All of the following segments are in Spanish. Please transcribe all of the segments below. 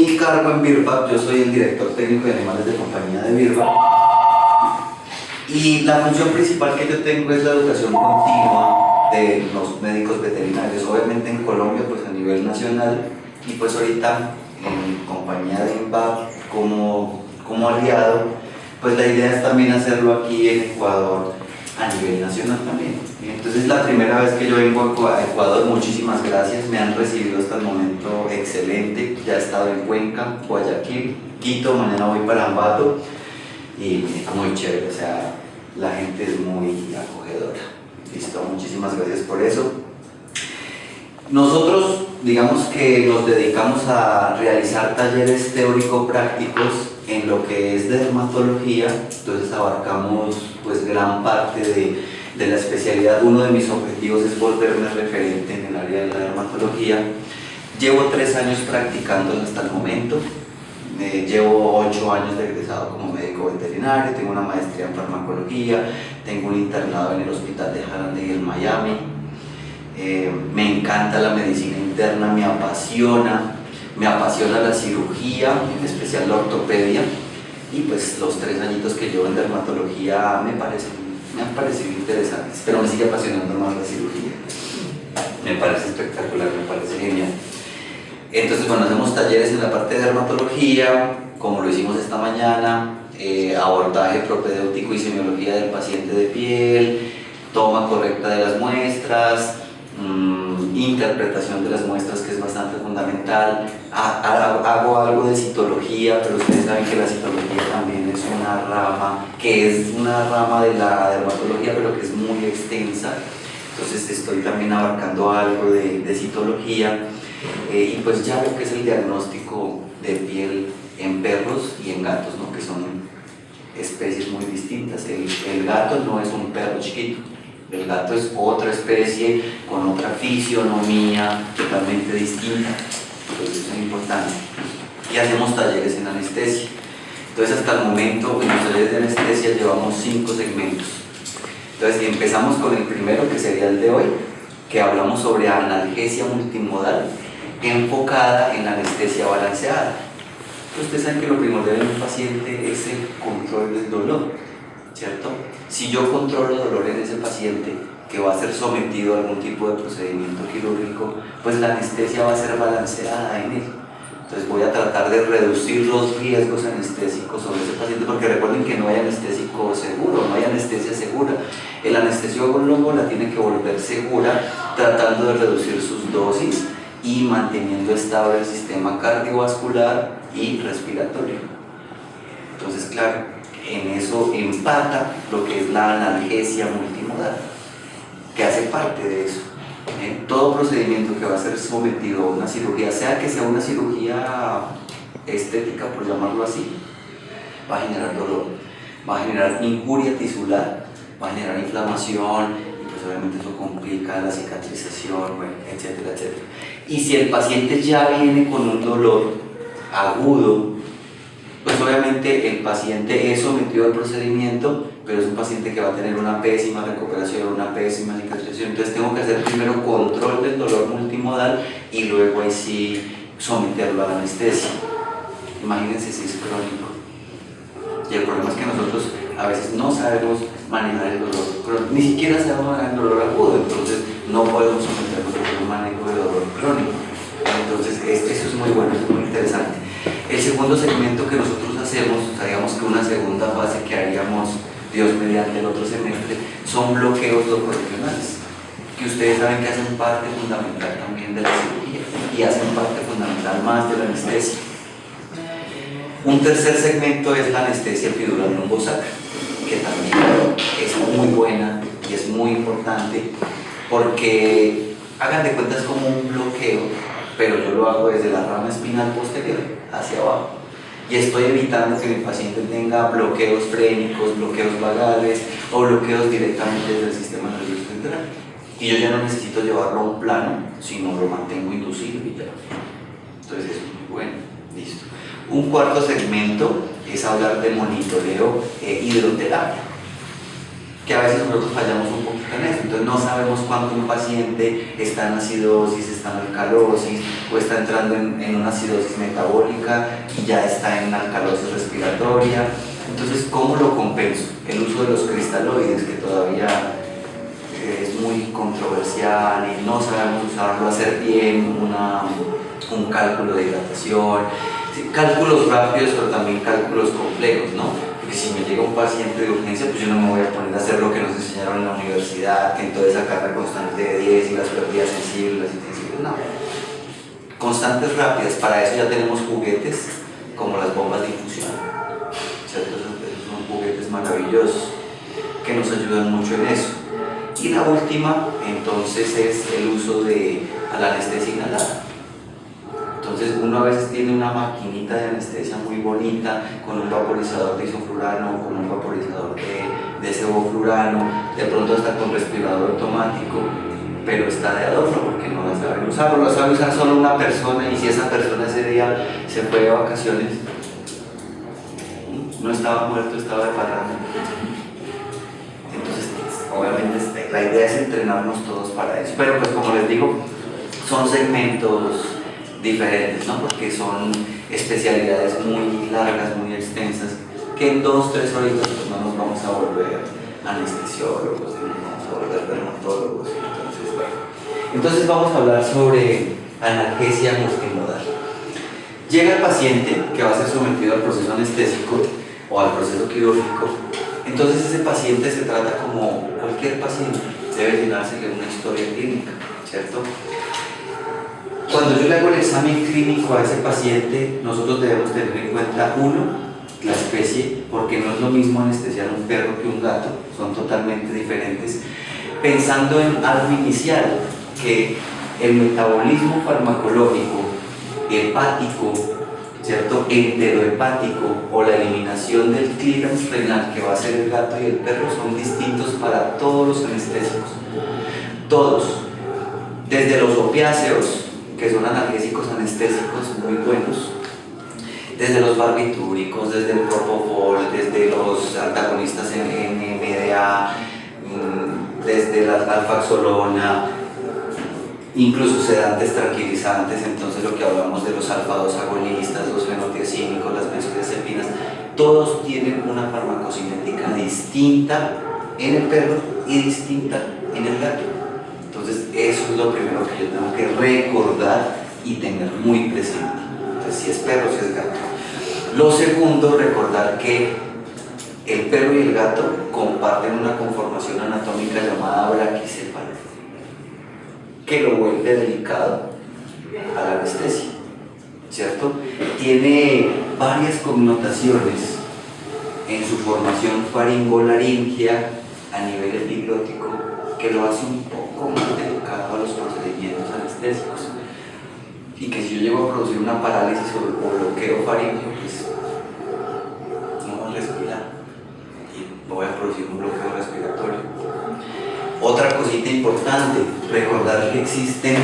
mi cargo en Virbac, yo soy el director técnico de animales de compañía de Virbac, y la función principal que yo tengo es la educación continua de los médicos veterinarios, obviamente en Colombia, pues a nivel nacional, y pues ahorita en compañía de INVAP como aliado, pues la idea es también hacerlo aquí en Ecuador a nivel nacional también. Entonces la primera vez que yo vengo a Ecuador, muchísimas gracias, me han recibido hasta el momento excelente, ya he estado en Cuenca, Guayaquil, Quito, mañana voy para Ambato y muy chévere, o sea, la gente es muy acogedora. Listo, muchísimas gracias por eso. Nosotros, digamos que nos dedicamos a realizar talleres teórico-prácticos en lo que es dermatología, entonces abarcamos pues gran parte de la especialidad. Uno de mis objetivos es volverme referente en el área de la dermatología. Llevo 3 años practicando hasta el momento, llevo 8 años de egresado como médico veterinario, tengo una maestría en farmacología, tengo un internado en el hospital de Harandegui en Miami. Me encanta la medicina interna, me apasiona la cirugía, en especial la ortopedia, y pues los 3 añitos que llevo en dermatología me han parecido interesantes, pero me sigue apasionando más la cirugía. Me parece espectacular, me parece genial. Entonces, bueno, hacemos talleres en la parte de dermatología, como lo hicimos esta mañana, abordaje propedéutico y semiología del paciente de piel, toma correcta de las muestras, interpretación de las muestras, que es bastante fundamental. Hago algo de citología, pero ustedes saben que la citología también es una rama de la dermatología, pero que es muy extensa. Entonces estoy también abarcando algo de citología, y pues ya lo que es el diagnóstico de piel en perros y en gatos, ¿no? Que son especies muy distintas. El gato no es un perro chiquito. El gato es otra especie con otra fisionomía totalmente distinta, entonces eso es importante. Y hacemos talleres en anestesia. Entonces hasta el momento en los talleres de anestesia llevamos 5 segmentos. Entonces empezamos con el primero, que sería el de hoy, que hablamos sobre analgesia multimodal enfocada en anestesia balanceada. Ustedes saben que lo primordial en un paciente es el control del dolor, ¿cierto? Si yo controlo dolor en ese paciente que va a ser sometido a algún tipo de procedimiento quirúrgico, pues la anestesia va a ser balanceada en él. Entonces voy a tratar de reducir los riesgos anestésicos sobre ese paciente, porque recuerden que no hay anestésico seguro, no hay anestesia segura. El anestesiólogo la tiene que volver segura, tratando de reducir sus dosis y manteniendo estable el sistema cardiovascular y respiratorio. Entonces, claro, en eso empata lo que es la analgesia multimodal, que hace parte de eso. Todo procedimiento que va a ser sometido a una cirugía, sea que sea una cirugía estética, por llamarlo así, va a generar dolor, va a generar injuria tisular, va a generar inflamación, y pues obviamente eso complica la cicatrización, bueno, etcétera, etcétera. Y si el paciente ya viene con un dolor agudo, pues obviamente el paciente es sometido al procedimiento, pero es un paciente que va a tener una pésima recuperación, una pésima cicatrización. Entonces tengo que hacer primero control del dolor multimodal y luego ahí sí someterlo a la anestesia. Imagínense si es crónico. Y el problema es que nosotros a veces no sabemos manejar el dolor, ni siquiera sabemos manejar el dolor agudo, entonces no podemos someternos a un manejo de dolor crónico. Entonces eso es muy bueno, es muy interesante. El segundo segmento que nosotros hacemos, o sea, digamos que una segunda fase que haríamos, Dios mediante, el otro semestre, son bloqueos locoregionales, que ustedes saben que hacen parte fundamental también de la cirugía y hacen parte fundamental más de la anestesia. Un tercer segmento es la anestesia epidural lumbosacra, que también es muy buena y es muy importante, porque hagan de cuenta es como un bloqueo, pero yo lo hago desde la rama espinal posterior hacia abajo, y estoy evitando que mi paciente tenga bloqueos frénicos, bloqueos vagales o bloqueos directamente desde el sistema nervioso central, y yo ya no necesito llevarlo a un plano, sino lo mantengo inducido y ya. Entonces eso es muy bueno. Listo. Un cuarto segmento es hablar de monitoreo hidroterapia, que a veces nosotros fallamos un poquito en eso. Entonces no sabemos cuándo un paciente está en acidosis, está en alcalosis o está entrando en una acidosis metabólica y ya está en alcalosis respiratoria. Entonces, ¿cómo lo compenso? El uso de los cristaloides, que todavía es muy controversial y no sabemos usarlo, hacer bien un cálculo de hidratación, sí, cálculos rápidos pero también cálculos complejos, ¿no? Porque si me llega un paciente de urgencia, pues yo no me voy a poner a hacer lo que nos enseñaron en la universidad, que entonces sacar la constante de 10 y las pérdidas sensibles, las insensibles, no. Constantes rápidas, para eso ya tenemos juguetes como las bombas de infusión, ¿cierto? Esos son juguetes maravillosos que nos ayudan mucho en eso. Y la última, entonces, es el uso de la anestesia inhalada. Entonces, uno a veces tiene una maquinita de anestesia muy bonita, con un vaporizador de isoflurano, con un vaporizador de sevoflurano, de pronto hasta con respirador automático, pero está de adorno porque no la saben usar, o la sabe usar solo una persona, y si esa persona ese día se fue de vacaciones, no estaba muerto, estaba de parranda. Entonces, obviamente la idea es entrenarnos todos para eso, pero pues como les digo, son segmentos diferentes, ¿no? Porque son especialidades muy largas, muy extensas, que en 2-3 horitas pues no nos vamos a volver anestesiólogos, no nos vamos a volver dermatólogos. Entonces vamos a hablar sobre analgesia multimodal. Llega el paciente que va a ser sometido al proceso anestésico o al proceso quirúrgico. Entonces ese paciente se trata como cualquier paciente, debe llenársele una historia clínica, ¿cierto? Cuando yo le hago el examen clínico a ese paciente, nosotros debemos tener en cuenta, uno, la especie, porque no es lo mismo anestesiar un perro que un gato, son totalmente diferentes, pensando en algo inicial, que el metabolismo farmacológico hepático, ¿cierto?, enterohepático, o la eliminación del clearance renal que va a hacer el gato y el perro son distintos para todos los anestésicos, todos, desde los opiáceos, que son analgésicos anestésicos muy buenos, desde los barbitúricos, desde el propofol, desde los antagonistas en NMDA, desde la alfaxolona, incluso sedantes tranquilizantes. Entonces lo que hablamos de los alfa-2 agonistas, los fenotiazínicos, las benzodiazepinas, todos tienen una farmacocinética distinta en el perro y distinta en el gato. Entonces eso es lo primero que yo tengo que recordar y tener muy presente. Entonces si es perro, si es gato. Lo segundo, recordar que el perro y el gato comparten una conformación anatómica llamada braquicéfalo, que lo vuelve delicado a la anestesia, ¿cierto? Tiene varias connotaciones en su formación faringolaringia a nivel epiglótico, que lo hace un poco más delicado a los procedimientos anestésicos, y que si yo llego a producir una parálisis o bloqueo faríngeo, pues no voy a respirar y voy a producir un bloqueo respiratorio. Otra cosita importante, recordar que existen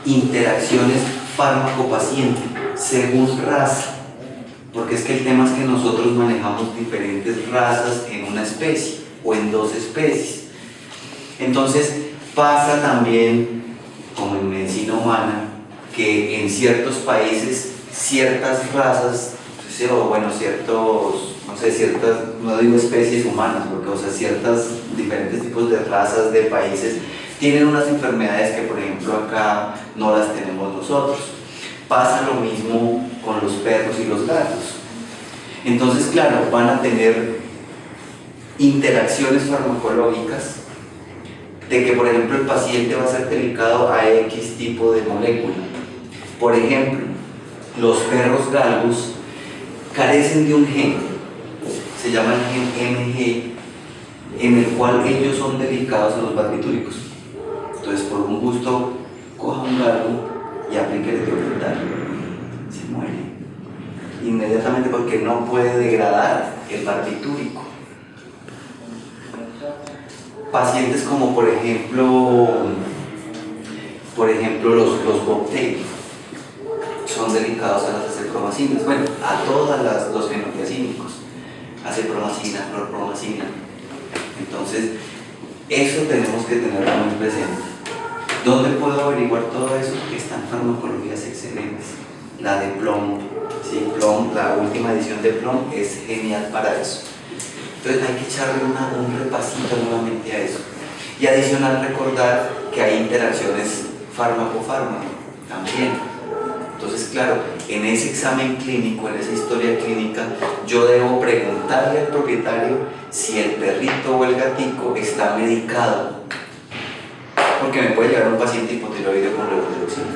interacciones fármaco-paciente según raza, porque es que el tema es que nosotros manejamos diferentes razas en una especie o en dos especies. Entonces pasa también, como en medicina humana, que en ciertos países ciertas razas, o bueno, ciertos, no sé, ciertas, no digo especies humanas, porque o sea, ciertos diferentes tipos de razas de países tienen unas enfermedades que por ejemplo acá no las tenemos nosotros. Pasa lo mismo con los perros y los gatos. Entonces, claro, van a tener interacciones farmacológicas de que, por ejemplo, el paciente va a ser delicado a X tipo de molécula. Por ejemplo, los perros galgos carecen de un gen, se llama el gen MG, en el cual ellos son delicados a los barbitúricos. Entonces, por un gusto, coja un galgo y aplique el etiopentano, se muere inmediatamente porque no puede degradar el barbitúrico. Pacientes como por ejemplo los bobtail son delicados a las acepromacinas, bueno, a todos los fenotiazínicos, acepromacina, clorpromacina. Entonces, eso tenemos que tenerlo muy presente. ¿Dónde puedo averiguar todo eso? Están farmacologías excelentes. La de Plum, ¿sí? Plum, la última edición de Plum es genial para eso. Entonces hay que echarle un repasito nuevamente a eso. Y adicional recordar que hay interacciones fármaco-fármaco también. Entonces, claro, en ese examen clínico, en esa historia clínica, yo debo preguntarle al propietario si el perrito o el gatico está medicado, porque me puede llegar un paciente hipotiroideo con levotiroxina,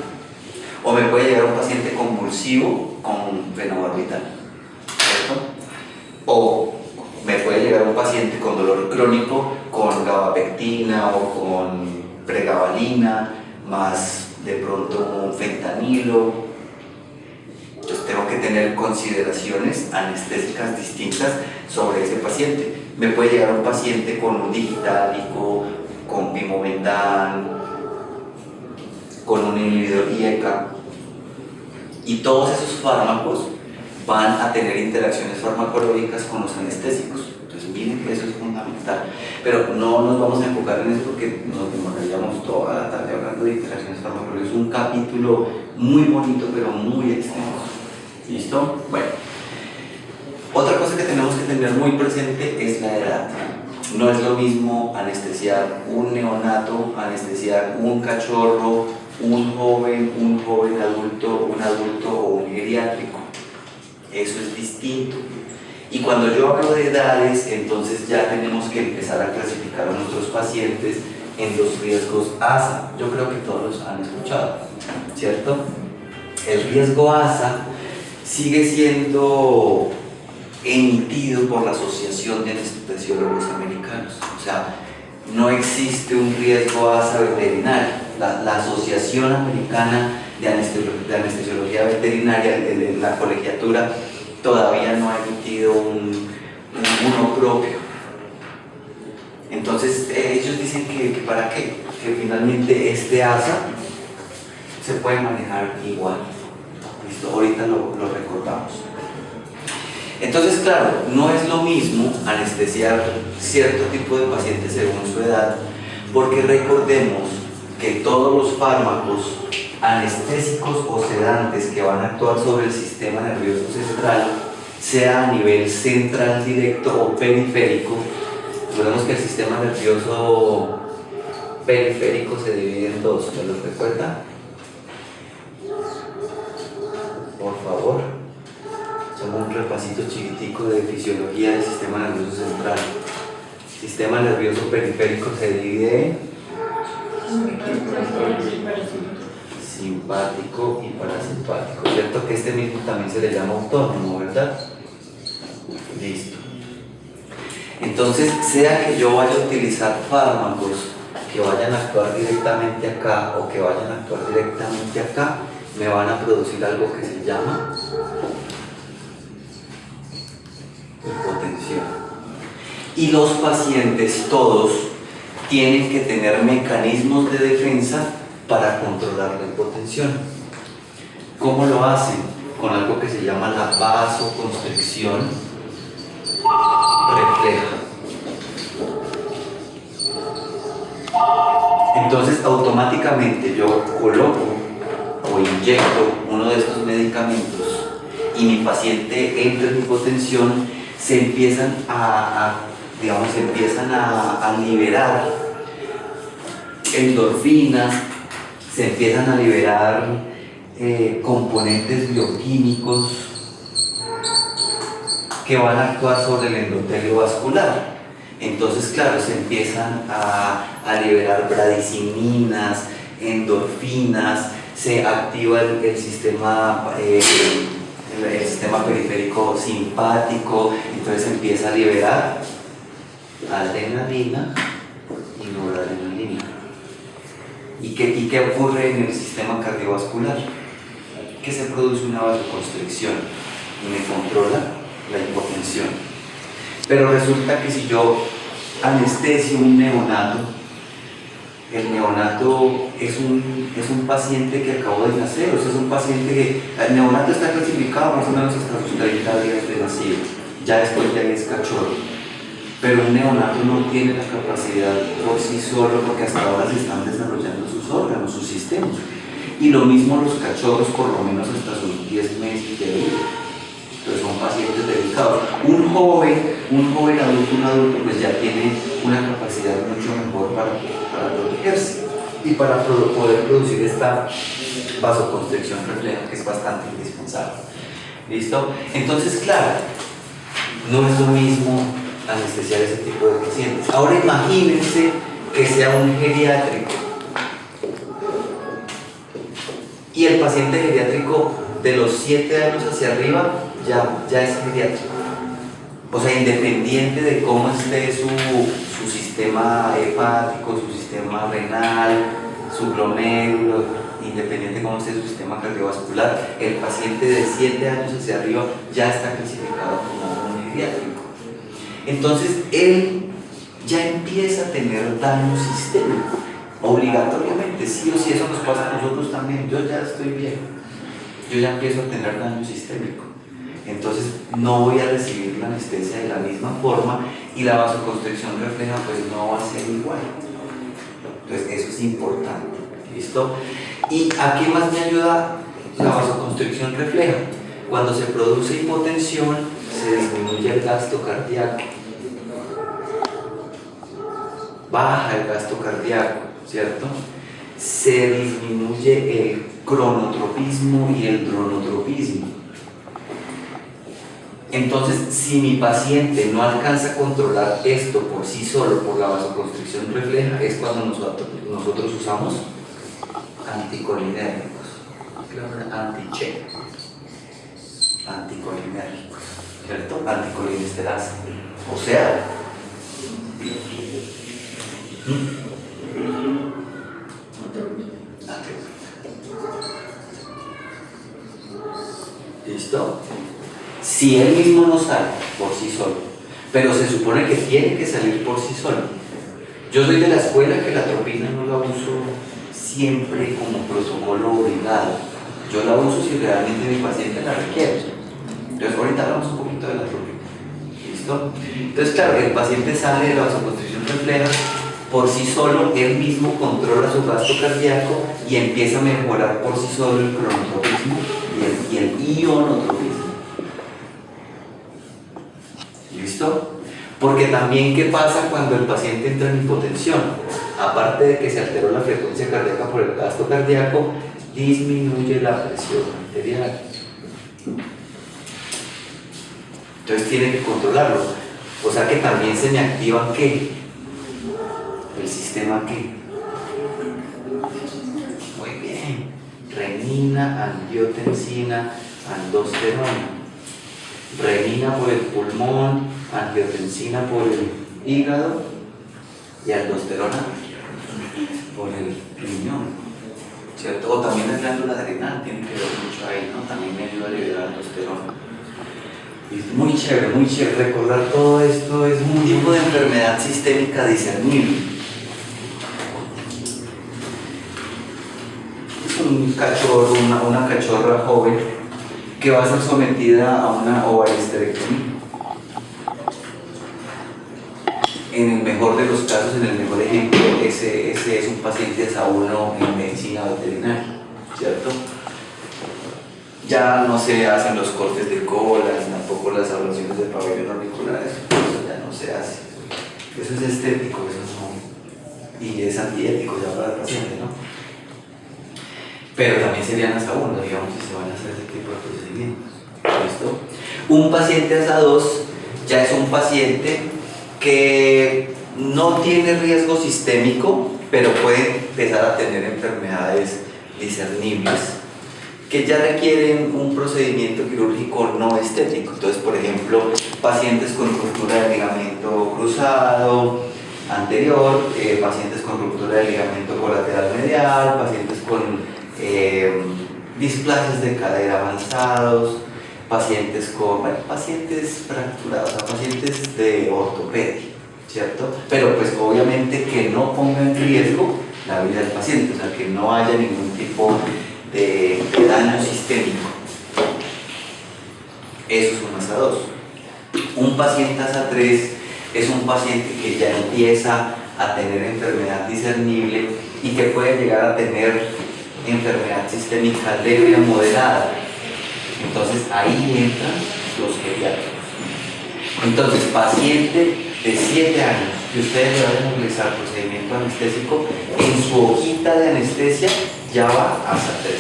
o me puede llegar un paciente convulsivo con fenobarbital, ¿cierto? O me puede llegar un paciente con dolor crónico con gabapectina o con pregabalina, más de pronto un fentanilo. Entonces tengo que tener consideraciones anestésicas distintas sobre ese paciente. Me puede llegar un paciente con un digitálico, con pimovendan, con un inhibidor IECA, y todos esos fármacos van a tener interacciones farmacológicas con los anestésicos. Entonces miren que eso es fundamental, pero no nos vamos a enfocar en eso porque nos demoraríamos toda la tarde hablando de interacciones farmacológicas. Es un capítulo muy bonito pero muy extenso. ¿Listo? Bueno, otra cosa que tenemos que tener muy presente es la edad. No es lo mismo anestesiar un neonato, anestesiar un cachorro, un joven adulto, un adulto o un geriátrico. Eso es distinto. Y cuando yo hablo de edades, entonces ya tenemos que empezar a clasificar a nuestros pacientes en los riesgos ASA. Yo creo que todos los han escuchado, ¿cierto? El riesgo ASA sigue siendo emitido por la Asociación de Anestesiólogos Americanos. O sea, no existe un riesgo ASA veterinario. La Asociación Americana de Anestesiología Veterinaria, la colegiatura, todavía no ha emitido uno propio. Entonces ellos dicen que para qué, que finalmente este ASA se puede manejar igual. ¿Listo? Ahorita lo recordamos. Entonces, claro, no es lo mismo anestesiar cierto tipo de pacientes según su edad, porque recordemos que todos los fármacos anestésicos o sedantes que van a actuar sobre el sistema nervioso central, sea a nivel central directo o periférico, recordemos que el sistema nervioso periférico se divide en dos, ¿me lo recuerdan? Por favor, hacemos un repasito chiquitico de fisiología del sistema nervioso central. El sistema nervioso periférico se divide en simpático y parasimpático, ¿cierto? Que este mismo también se le llama autónomo, ¿verdad? Listo. Entonces, sea que yo vaya a utilizar fármacos que vayan a actuar directamente acá o que vayan a actuar directamente acá, me van a producir algo que se llama hipotensión. Y los pacientes todos tienen que tener mecanismos de defensa para controlar la hipotensión. ¿Cómo lo hacen? Con algo que se llama la vasoconstricción refleja. Entonces automáticamente yo coloco o inyecto uno de estos medicamentos y mi paciente entra en hipotensión, se empiezan a liberar endorfinas, se empiezan a liberar componentes bioquímicos que van a actuar sobre el endotelio vascular. Entonces, claro, se empiezan a liberar bradicininas, endorfinas, se activa el sistema periférico simpático, entonces se empieza a liberar adrenalina y noradrenalina. ¿Y qué ocurre en el sistema cardiovascular? Que se produce una vasoconstricción y me controla la hipotensión. Pero resulta que si yo anestesio un neonato, el neonato es un paciente que acabó de nacer, o sea, es un paciente que el neonato está clasificado más o menos hasta sus 30 días de nacido, ya después ya es cachorro. pero un neonato no tiene la capacidad por sí solo, porque hasta ahora se están desarrollando sus órganos, sus sistemas. Y lo mismo los cachorros, por lo menos hasta sus 10 meses de vida. Entonces son pacientes delicados. Un joven adulto, un adulto, pues ya tiene una capacidad mucho mejor para protegerse y para poder producir esta vasoconstricción refleja, que es bastante indispensable. ¿Listo? Entonces, claro, no es lo mismo anestesiar ese tipo de pacientes. Ahora imagínense que sea un geriátrico y el paciente geriátrico de los 7 años hacia arriba ya es geriátrico. O sea, independiente de cómo esté su sistema hepático, su sistema renal, su glomérulo, independiente de cómo esté su sistema cardiovascular, el paciente de 7 años hacia arriba ya está clasificado como un geriátrico. Entonces, él ya empieza a tener daño sistémico, obligatoriamente, sí o sí, eso nos pasa a nosotros también. Yo ya estoy viejo, yo ya empiezo a tener daño sistémico. Entonces no voy a recibir la anestesia de la misma forma y la vasoconstricción refleja pues no va a ser igual. Entonces eso es importante, ¿listo? ¿Y a qué más me ayuda la vasoconstricción refleja? Cuando se produce hipotensión se disminuye el gasto cardíaco, baja el gasto cardíaco, ¿cierto? Se disminuye el cronotropismo y el dronotropismo. Entonces, si mi paciente no alcanza a controlar esto por sí solo, por la vasoconstricción refleja, es cuando nosotros usamos anticolinérgicos, anti-che, anticolinérgicos, ¿cierto? Anticolinesterasa. O sea, ¿listo? Si él mismo no sale por sí solo, pero se supone que tiene que salir por sí solo. Yo soy de la escuela que la atropina no la uso siempre como protocolo obligado. Yo la uso si realmente mi paciente la requiere. Entonces ahorita hablamos un poquito de la atropina. ¿Listo? Entonces claro, el paciente sale de la vasoconstricción refleja por sí solo, él mismo controla su gasto cardíaco y empieza a mejorar por sí solo el cronotropismo y el ionotropismo. ¿Listo? Porque también, ¿qué pasa cuando el paciente entra en hipotensión? Aparte de que se alteró la frecuencia cardíaca por el gasto cardíaco, disminuye la presión arterial. Entonces tiene que controlarlo. O sea que también se me activa ¿qué? El sistema ¿qué? Muy bien. Renina, angiotensina, aldosterona. Renina por el pulmón, angiotensina por el hígado y aldosterona por el riñón, ¿cierto? O también la glándula adrenal tiene que ver mucho ahí, ¿no? También me ayuda a liberar aldosterona. Es muy chévere recordar todo esto. Es un tipo de enfermedad sistémica discernible. Es un cachorro, una cachorra joven que va a ser sometida a una ovariesterectomía. En el mejor de los casos, en el mejor ejemplo, ese es un paciente asa1 en medicina veterinaria, ¿cierto? Ya no se hacen los cortes de cola, ni tampoco las ablaciones de pabellón auricular, eso ya no se hace. Eso es estético, eso no, y es antiético ya para el paciente, ¿no? Pero también serían asa1, digamos, si se van a hacer ese tipo de procedimientos. ¿Listo? Un paciente asa2 ya es un paciente que no tiene riesgo sistémico, pero puede empezar a tener enfermedades discernibles que ya requieren un procedimiento quirúrgico no estético. Entonces, por ejemplo, pacientes con ruptura del ligamento cruzado anterior, pacientes con ruptura del ligamento colateral medial, pacientes con displasias de cadera avanzados, pacientes fracturados, o sea, pacientes de ortopedia, ¿cierto? Pero pues obviamente que no ponga en riesgo la vida del paciente, o sea, que no haya ningún tipo de daño sistémico. Eso es un asa2. Un paciente asa3 es un paciente que ya empieza a tener enfermedad discernible y que puede llegar a tener enfermedad sistémica leve a moderada. Entonces ahí entran los geriátricos. Entonces, paciente de 7 años que ustedes le van a realizar procedimiento anestésico, en su hojita de anestesia ya va hasta 3.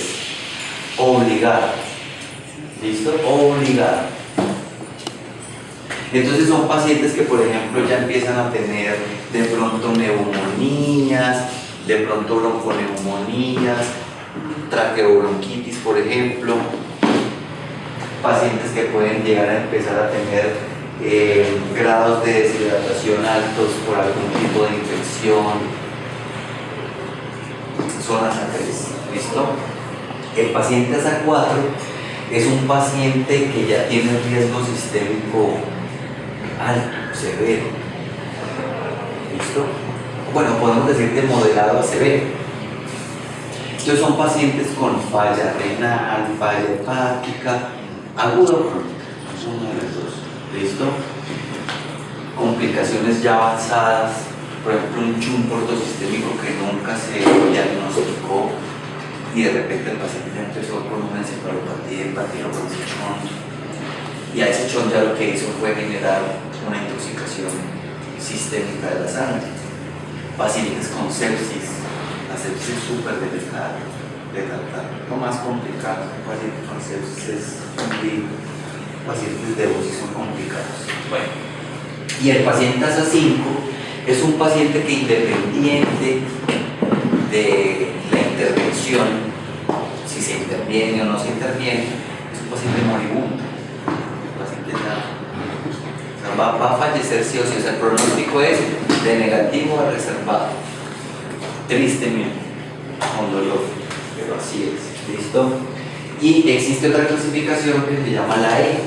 Obligado. ¿Listo? Obligado. Entonces son pacientes que, por ejemplo, ya empiezan a tener de pronto neumonías, de pronto bronconeumonías, traqueobronquitis, por ejemplo. Pacientes que pueden llegar a empezar a tener grados de deshidratación altos por algún tipo de infección. Son ASA3. ¿Listo? El paciente ASA4 es un paciente que ya tiene riesgo sistémico alto, severo. ¿Listo? Bueno, podemos decir de moderado a severo. Entonces son pacientes con falla renal, falla hepática, agudo o crónica. Es uno de los dos. ¿Listo? Complicaciones ya avanzadas, por ejemplo un chun portosistémico que nunca se diagnosticó y de repente el paciente ya empezó con una encefalopatía hepática por ese chon, y a ese chon ya lo que hizo fue generar una intoxicación sistémica de la sangre. Pacientes con sepsis, la sepsis es súper delicada de tratar, lo más complicado. Un paciente con sepsis es un pacientes de UCI son complicados. Bueno, y el paciente ASA5 es un paciente que, independiente de la intervención, si se interviene o no se interviene, es un paciente moribundo. El paciente ya va a fallecer sí o sí. O sea, el pronóstico es de negativo a reservado, tristemente, con dolor, pero así es. ¿Listo? Y existe otra clasificación que se llama la E,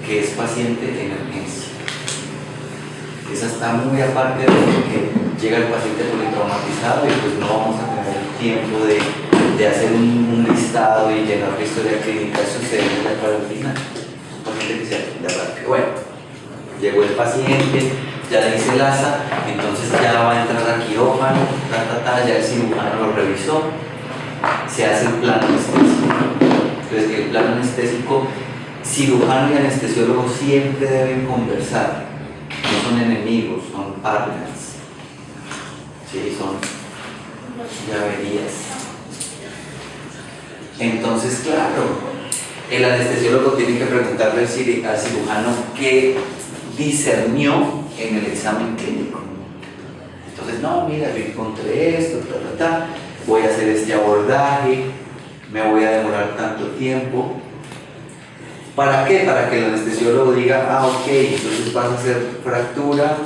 que es paciente de emergencia. Esa está muy aparte de que llega el paciente politraumatizado y pues no vamos a tener el tiempo de hacer un listado y llenar la historia clínica. Eso se debe para el final. Un paciente que se atiende rápido. Bueno, llegó el paciente, ya le hice el ASA, entonces ya va a entrar a quirófano, ya el cirujano lo revisó, se hace el plan anestésico. Entonces, el plan anestésico, cirujano y anestesiólogo siempre deben conversar. No son enemigos, son partners. Sí, son llaverías. Entonces, claro, el anestesiólogo tiene que preguntarle al cirujano qué discernió en el examen clínico. Entonces, no, mira, yo encontré esto, voy a hacer este abordaje, me voy a demorar tanto tiempo. ¿Para qué? Para que el anestesiólogo diga, ok, entonces vas a hacer fractura,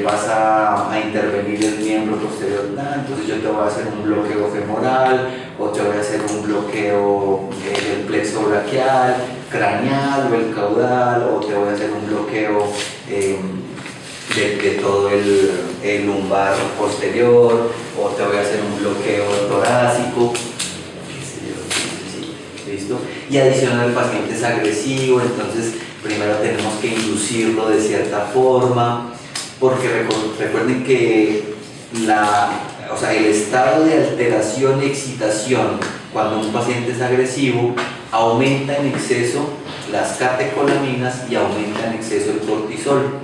vas a intervenir el miembro posterior, entonces yo te voy a hacer un bloqueo femoral, o te voy a hacer un bloqueo del plexo braquial, craneal o el caudal, o te voy a hacer un bloqueo de todo el lumbar posterior, o te voy a hacer un bloqueo torácico. ¿Listo? Y adicional, el paciente es agresivo, entonces primero tenemos que inducirlo de cierta forma, porque recuerden que el estado de alteración y excitación cuando un paciente es agresivo aumenta en exceso las catecolaminas y aumenta en exceso el cortisol,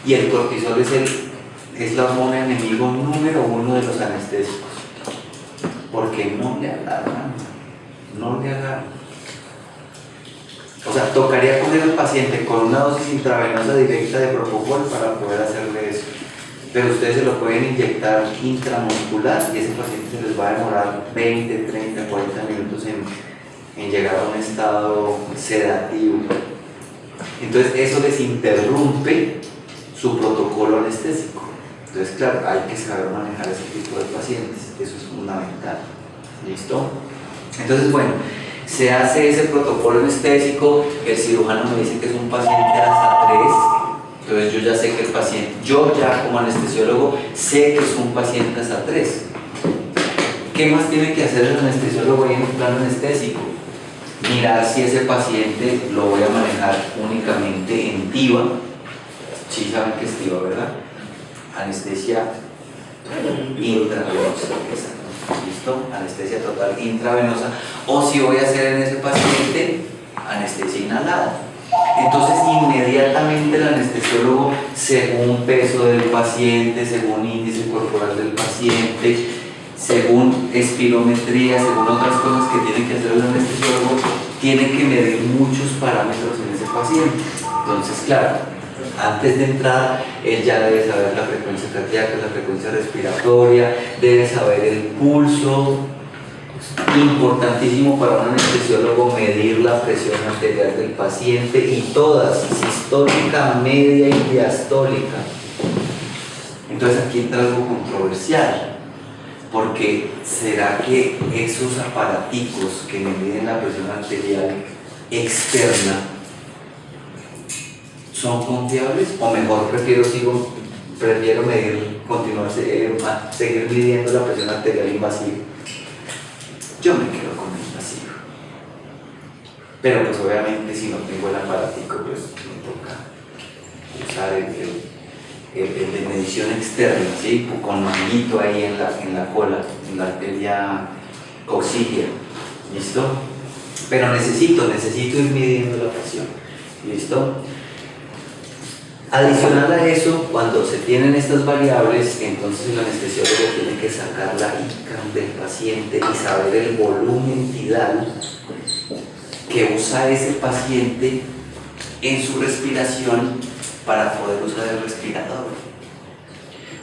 y el cortisol es la hormona enemigo número 1 de los anestésicos, porque no le agarran. No le agarran. O sea, tocaría poner al paciente con una dosis intravenosa directa de propofol para poder hacerle eso. Pero ustedes se lo pueden inyectar intramuscular y ese paciente se les va a demorar 20, 30, 40 minutos en llegar a un estado sedativo. Entonces eso les interrumpe su protocolo anestésico. Entonces, claro, hay que saber manejar ese tipo de pacientes. Eso es fundamental. ¿Listo? Entonces, bueno, se hace ese protocolo anestésico, el cirujano me dice que es un paciente ASA3, entonces yo ya sé que el paciente, yo ya como anestesiólogo sé que es un paciente ASA3. ¿Qué más tiene que hacer el anestesiólogo ahí en un plan anestésico? Mirar si ese paciente lo voy a manejar únicamente en TIVA, Sí saben que es TIVA, ¿verdad? Anestesia intravenosa, ¿listo? Anestesia total intravenosa. O si voy a hacer en ese paciente anestesia inhalada. Entonces inmediatamente el anestesiólogo, según peso del paciente, según índice corporal del paciente, según espirometría, según otras cosas que tiene que hacer el anestesiólogo, tiene que medir muchos parámetros en ese paciente. Entonces, claro, antes de entrar, él ya debe saber la frecuencia cardíaca, la frecuencia respiratoria, debe saber el pulso. Importantísimo para un anestesiólogo medir la presión arterial del paciente y todas, sistólica, media y diastólica. Entonces aquí entra algo controversial, porque ¿será que esos aparaticos que me miden la presión arterial externa son confiables? O mejor prefiero seguir midiendo la presión arterial invasiva. Yo me quedo con el invasivo. Pero pues obviamente si no tengo el aparatico, pues me toca usar el de medición externa, ¿sí? Con manguito ahí en la cola, en la arteria coxígea, ¿listo? Pero necesito ir midiendo la presión, ¿listo? Adicional a eso, cuando se tienen estas variables, entonces el anestesiólogo tiene que sacar la ICAM del paciente y saber el volumen tidal que usa ese paciente en su respiración para poder usar el respirador.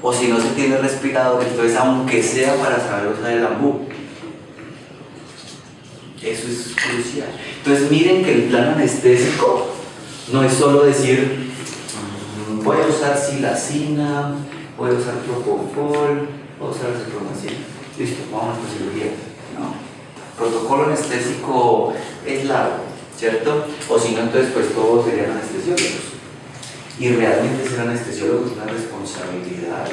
O si no se tiene respirador, entonces aunque sea para saber usar el AMBU. Eso es crucial. Entonces miren que el plan anestésico no es solo decir voy a usar silacina, voy a usar propofol, voy a usar acepromacina. Listo, vamos a cirugía. No. Protocolo anestésico es largo, ¿cierto? O si no, entonces pues todos serían anestesiólogos. Y realmente ser anestesiólogo es una responsabilidad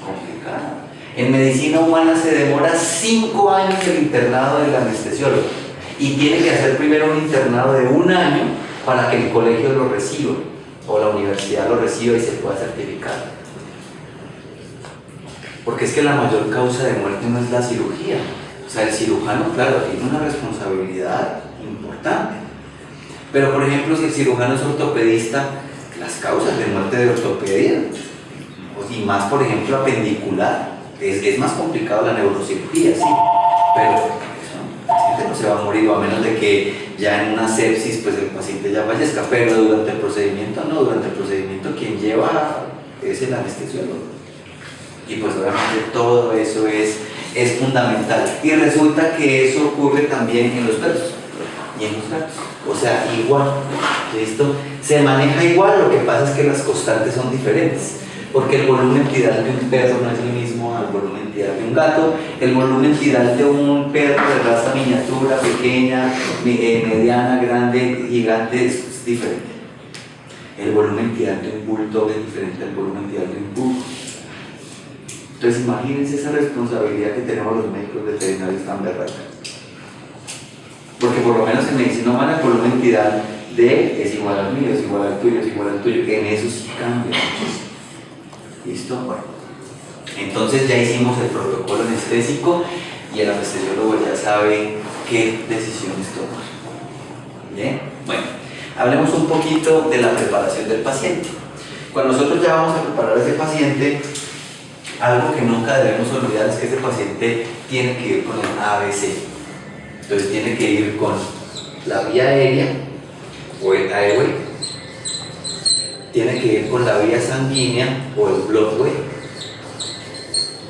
complicada. En medicina humana se demora 5 años el internado del anestesiólogo y tiene que hacer primero un internado de 1 año para que el colegio lo reciba o la universidad lo reciba y se pueda certificar. Porque es que la mayor causa de muerte no es la cirugía. O sea, el cirujano, claro, tiene una responsabilidad importante. Pero, por ejemplo, si el cirujano es ortopedista, las causas de muerte de ortopedia, y más, por ejemplo, apendicular, es más complicado la neurocirugía, sí. Pero el paciente no se va a morir, a menos de que ya en una sepsis pues el paciente ya fallezca, pero durante el procedimiento no, durante el procedimiento quien lleva es el anestesiólogo. Y pues obviamente todo eso es fundamental. Y resulta que eso ocurre también en los perros y en los gatos. O sea, igual, ¿listo? Se maneja igual, lo que pasa es que las constantes son diferentes. Porque el volumen tidal de un perro no es el mismo al volumen tidal de un gato. El volumen tidal de un perro de raza miniatura, pequeña, mediana, grande, gigante es diferente. El volumen tidal de un bulldog es diferente al volumen tidal de un pug. Entonces imagínense esa responsabilidad que tenemos los médicos veterinarios tan berracos. Porque por lo menos en medicina humana el volumen tidal de él es igual al mío, es igual al tuyo, es igual al tuyo. En eso sí cambia muchísimo. ¿Listo? Bueno, entonces ya hicimos el protocolo anestésico y el anestesiólogo ya sabe qué decisiones tomar. ¿Bien? Bueno, hablemos un poquito de la preparación del paciente. Cuando nosotros ya vamos a preparar a ese paciente, algo que nunca debemos olvidar es que ese paciente tiene que ir con el ABC. Entonces tiene que ir con la vía aérea o el airway, tiene que ir con la vía sanguínea o el bloodway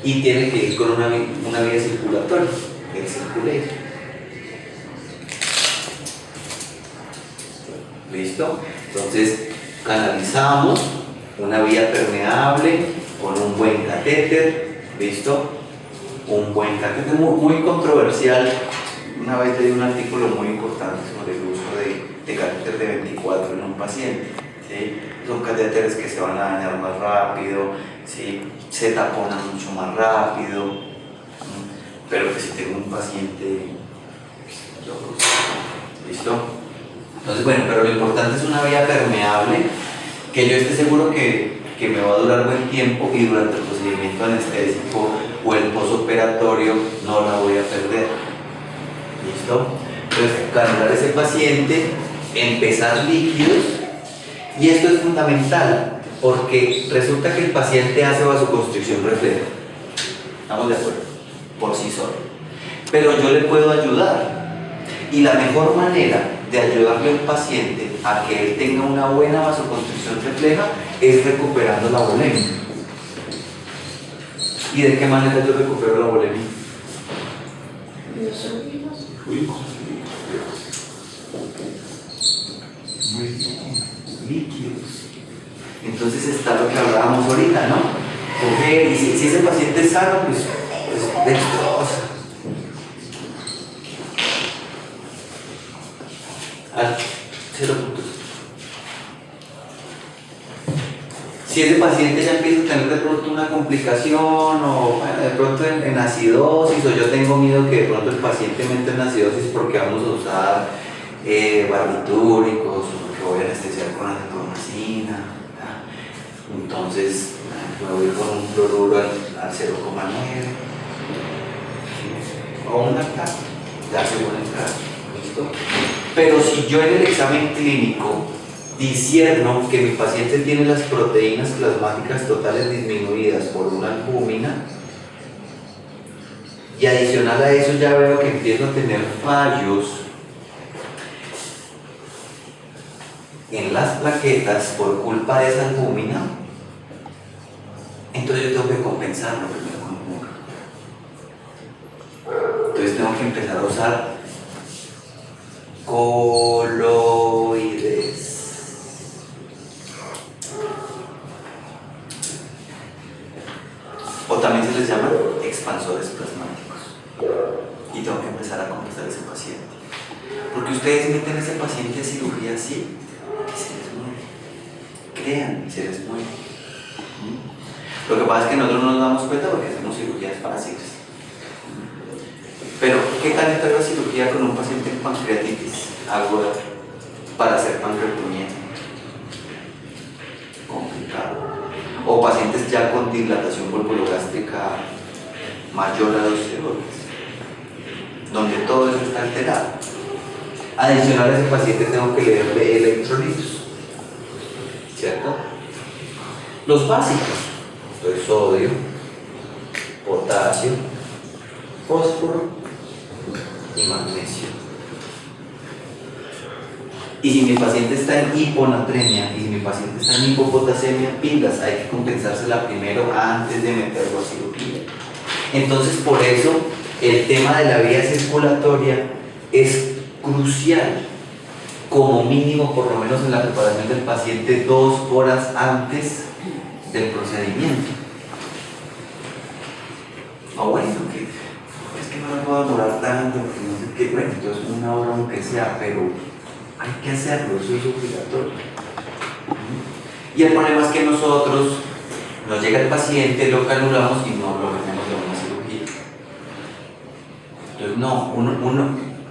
y tiene que ir con una vía circulatoria, el circulatorio. ¿Listo? Entonces canalizamos una vía permeable con un buen catéter. ¿Listo? Un buen catéter muy controversial. Una vez leí un artículo muy importante sobre el uso de catéter de 24 en un paciente. ¿Sí? Son catéteres que se van a dañar más rápido, ¿sí? Se taponan mucho más rápido, ¿sí? Pero que si tengo un paciente, ¿listo? Entonces, bueno, pero lo importante es una vía permeable que yo esté seguro que me va a durar buen tiempo y durante el procedimiento anestésico o el postoperatorio no la voy a perder. ¿Listo? Entonces, canular ese paciente, empezar líquidos, y esto es fundamental porque resulta que el paciente hace vasoconstricción refleja. ¿Estamos de acuerdo? Por sí solo. Pero yo le puedo ayudar, y la mejor manera de ayudarle al paciente a que él tenga una buena vasoconstricción refleja es recuperando la volemia. ¿Y de qué manera yo recupero la volemia? Los líquidos. Muy bien, líquidos. Entonces está lo que hablábamos ahorita, ¿no? Coger, y si ese paciente es sano, pues destroza. Al 0 puntos. Si ese paciente ya empieza a tener de pronto una complicación, o bueno, de pronto en acidosis, o yo tengo miedo que de pronto el paciente me entre en acidosis porque vamos a usar barbitúricos, o porque voy a anestesiar con acitromicina, entonces me voy con un cloruro al 0,9 o un lactato, ya según el caso. ¿Listo? Pero si yo en el examen clínico discierno que mi paciente tiene las proteínas plasmáticas totales disminuidas por una albúmina, y adicional a eso ya veo que empiezo a tener fallos en las plaquetas por culpa de esa albúmina, entonces yo tengo que compensarlo primero con un. Entonces tengo que empezar a usar coloides. O también se les llama expansores plasmáticos. Y tengo que empezar a compensar a ese paciente. Porque ustedes meten a ese paciente a cirugía así y se les muere. Crean, se les muere. Lo que pasa es que nosotros no nos damos cuenta porque hacemos cirugías fáciles. Pero, ¿qué tal está la cirugía con un paciente en pancreatitis aguda para hacer pancreatomía? Complicado. O pacientes ya con dilatación volvulogástrica mayor a 12 horas, donde todo eso está alterado. Adicional a ese paciente tengo que leerle electrolitos, ¿cierto? Los básicos, entonces sodio, potasio, fósforo y magnesio. Y si mi paciente está en hiponatremia y si mi paciente está en hipopotasemia, pilas, hay que compensársela primero antes de meterlo a cirugía. Entonces, por eso el tema de la vía circulatoria es crucial, como mínimo, por lo menos en la preparación del paciente, 2 horas antes del procedimiento. O bueno, que es que no me puedo demorar tanto, porque no sé qué, bueno, entonces 1 hora aunque sea, pero hay que hacerlo, eso es obligatorio. Y el problema es que nosotros nos llega el paciente, lo canulamos y no lo metemos en una cirugía. Entonces, no,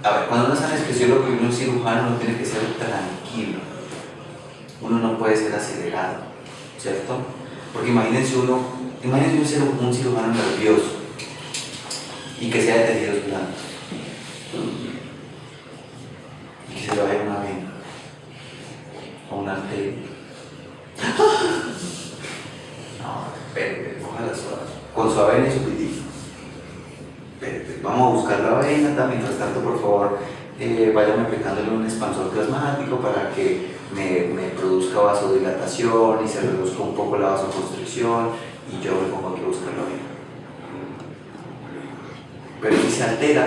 a ver, cuando uno es anestesiólogo y uno es cirujano, uno tiene que ser tranquilo. Uno no puede ser acelerado, ¿cierto? Porque imagínense un cirujano nervioso y que sea de tejidos blandos. Y que se le vaya una vena o una arteria. No, espérate, ojalá suave. Con su avena y su pitito. Espérate, vamos a buscar la avena también. Mientras tanto, por favor, váyame aplicándole un expansor plasmático para que me produzca vasodilatación y se reduzca un poco la vasoconstricción. Y yo me pongo aquí a buscar la avena. Pero si se altera,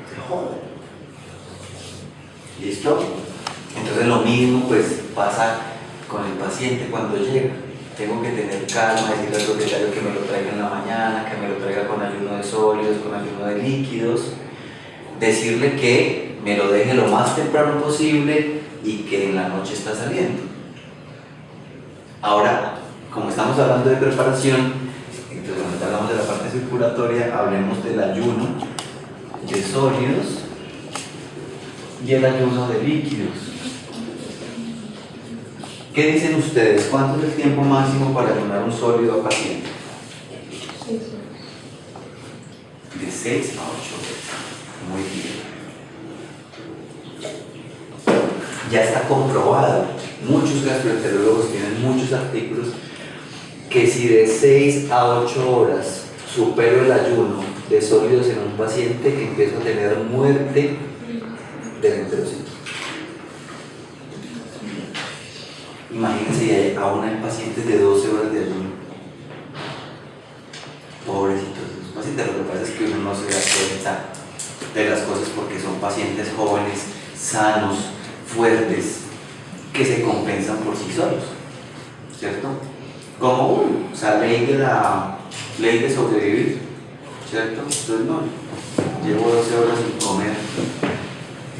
se jode. ¿Listo? Entonces lo mismo pues pasa con el paciente cuando llega. Tengo que tener calma, decirle al propietario que me lo traiga en la mañana, que me lo traiga con ayuno de sólidos, con ayuno de líquidos, decirle que me lo deje lo más temprano posible y que en la noche está saliendo. Ahora, como estamos hablando de preparación, entonces cuando hablamos de la parte circulatoria, hablemos del ayuno de sólidos y el ayuno de líquidos. ¿Qué dicen ustedes? ¿Cuánto es el tiempo máximo para ayunar un sólido a paciente? 6 De 6 a 8 horas. Muy bien. Ya está comprobado, muchos gastroenterólogos tienen muchos artículos, que si de 6 a 8 horas supero el ayuno de sólidos en un paciente, que empiezo a tener muerte del enterocito. Imagínense, aún hay pacientes de 12 horas de ayuno. Pobrecitos los pacientes. Lo que pasa es que uno no se da cuenta de las cosas porque son pacientes jóvenes, sanos, fuertes, que se compensan por sí solos, ¿cierto? Como o sea, ley de sobrevivir, ¿cierto? Entonces no, llevo 12 horas sin comer.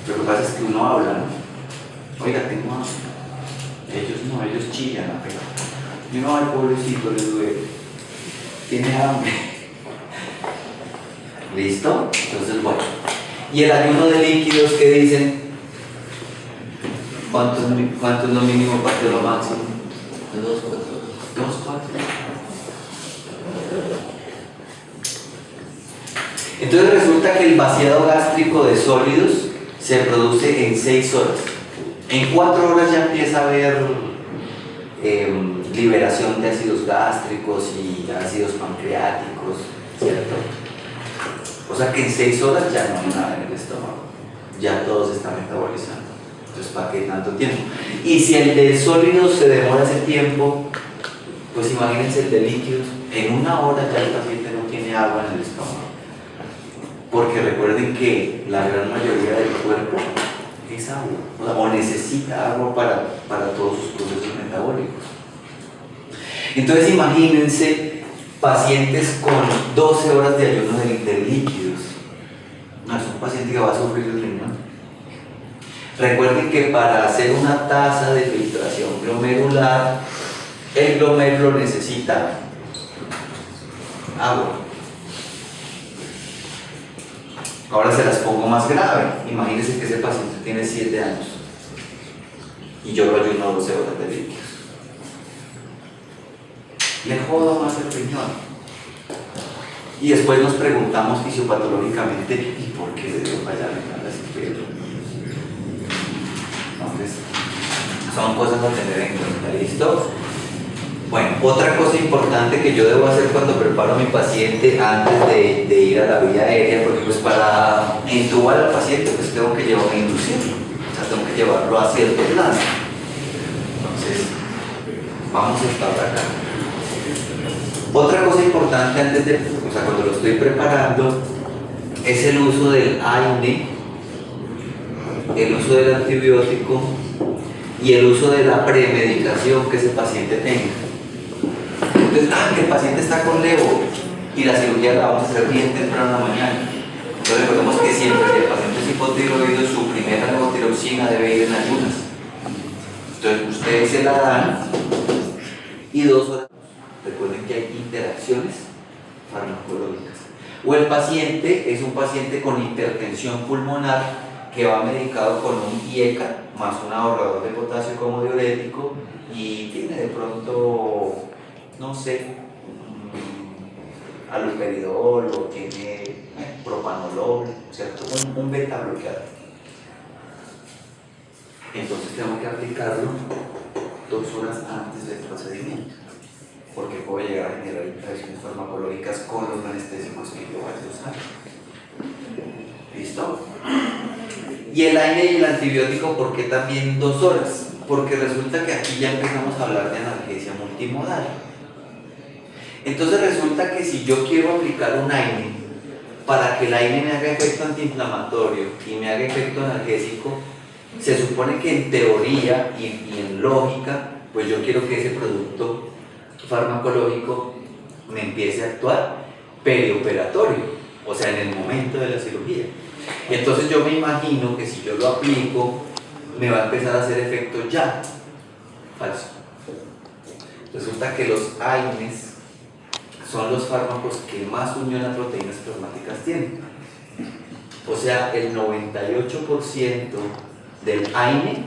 Lo que pasa es que uno habla, ¿no? Oiga, tengo hambre. Ellos no, ellos chillan, y uno, ay, pobrecito, les duele, tiene hambre. ¿Listo? Entonces, bueno. ¿Y el ayuno de líquidos qué dicen? ¿Cuánto es lo mínimo para lo máximo? 2, 4. 2, 4. Entonces resulta que el vaciado gástrico de sólidos se produce en 6 horas. En 4 horas ya empieza a haber liberación de ácidos gástricos y ácidos pancreáticos, ¿cierto? O sea que en 6 horas ya no hay nada en el estómago, ya todo se está metabolizando. Entonces, ¿para qué tanto tiempo? Y si el de sólidos se demora ese tiempo, pues imagínense el de líquidos, en 1 hora ya el paciente no tiene agua en el estómago. Porque recuerden que la gran mayoría del cuerpo es agua, o necesita agua para todos sus procesos metabólicos. Entonces imagínense pacientes con 12 horas de ayuno de líquidos. No, es un paciente que va a sufrir el riñón. Recuerden que para hacer una tasa de filtración glomerular, el glomérulo necesita agua. Ahora se las pongo más grave. Imagínense que ese paciente tiene 7 años y yo lo ayuno 12 horas de líquidos. Le jodo más el riñón. Y después nos preguntamos fisiopatológicamente, ¿y por qué le dio fallar en la cisterna? Entonces, son cosas a tener en cuenta, ¿listo? Bueno, otra cosa importante que yo debo hacer cuando preparo a mi paciente antes de ir a la vía aérea, porque pues para intubar al paciente pues tengo que inducirlo, o sea, tengo que llevarlo a cierto plano. Entonces, vamos a estar acá. Otra cosa importante antes de, o sea, cuando lo estoy preparando, es el uso del AINE, el uso del antibiótico y el uso de la premedicación que ese paciente tenga. Entonces, que el paciente está con levo y la cirugía la vamos a hacer bien temprano en la mañana. Entonces recordemos que siempre, si el paciente es hipotiroideo, su primera levotiroxina debe ir en ayunas. Entonces ustedes se la dan y 2 horas. Recuerden que hay interacciones farmacológicas. O el paciente es un paciente con hipertensión pulmonar que va medicado con un IECA más un ahorrador de potasio como diurético y tiene de pronto, no sé, aloperidol o tiene propanolol, ¿cierto? Un beta bloqueador. Entonces tengo que aplicarlo 2 horas antes del procedimiento, porque puede llegar a generar interacciones farmacológicas con los anestésicos que yo vaya a usar. ¿Listo? Y el AINE y el antibiótico, ¿por qué también 2 horas? Porque resulta que aquí ya empezamos a hablar de analgesia multimodal. Entonces resulta que si yo quiero aplicar un AINE, para que el AINE me haga efecto antiinflamatorio y me haga efecto analgésico, se supone que en teoría y en lógica, pues yo quiero que ese producto farmacológico me empiece a actuar perioperatorio, o sea, en el momento de la cirugía. Entonces yo me imagino que si yo lo aplico, me va a empezar a hacer efecto ya. Falso. Resulta que los AINES son los fármacos que más unión a proteínas plasmáticas tienen. O sea, el 98% del AINE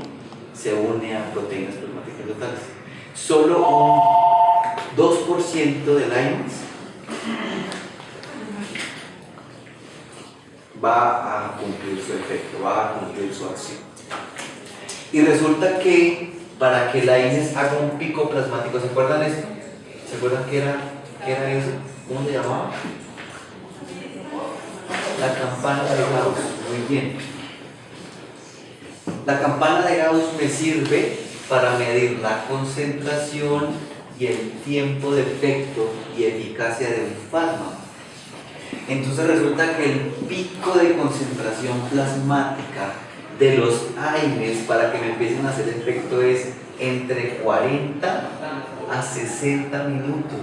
se une a proteínas plasmáticas totales. Solo un 2% del AINES va a cumplir su efecto, va a cumplir su acción. Y resulta que para que el AINES haga un pico plasmático, ¿se acuerdan esto? ¿Se acuerdan qué era eso? ¿Cómo se llamaba? La campana de Gauss. Muy bien. La campana de Gauss me sirve para medir la concentración y el tiempo de efecto y eficacia de un fármaco. Entonces resulta que el pico de concentración plasmática de los AINES para que me empiecen a hacer efecto es entre 40 a 60 minutos.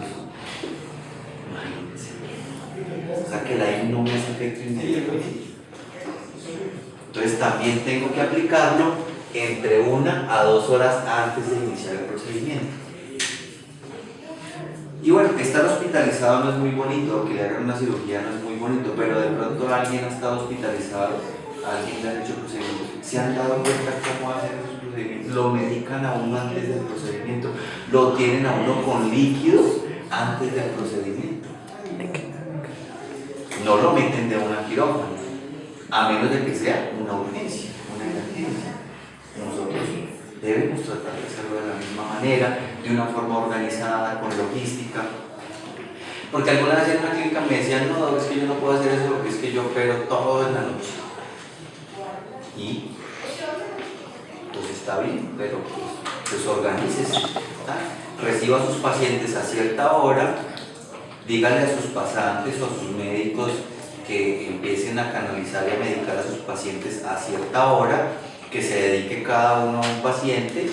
Imagínense. O sea que el AINE no me hace efecto inmediatamente. Entonces también tengo que aplicarlo entre 1 a 2 horas antes de iniciar el procedimiento. Y bueno, que estar hospitalizado no es muy bonito, que le hagan una cirugía no es muy bonito, pero de pronto alguien ha estado hospitalizado, alguien le ha hecho procedimientos, se han dado cuenta cómo hacen esos procedimientos, lo medican a uno antes del procedimiento, lo tienen a uno con líquidos antes del procedimiento. No lo meten de una quirófano, a menos de que sea una urgencia, una emergencia. Nosotros debemos tratar de hacerlo de la misma manera, de una forma organizada, con logística. Porque alguna vez en una clínica me decían, no, es que yo no puedo hacer eso porque es que yo opero todo en la noche. Y pues está bien, pero pues organícese, reciba a sus pacientes a cierta hora, dígale a sus pasantes o a sus médicos que empiecen a canalizar y a medicar a sus pacientes a cierta hora, que se dedique cada uno a un paciente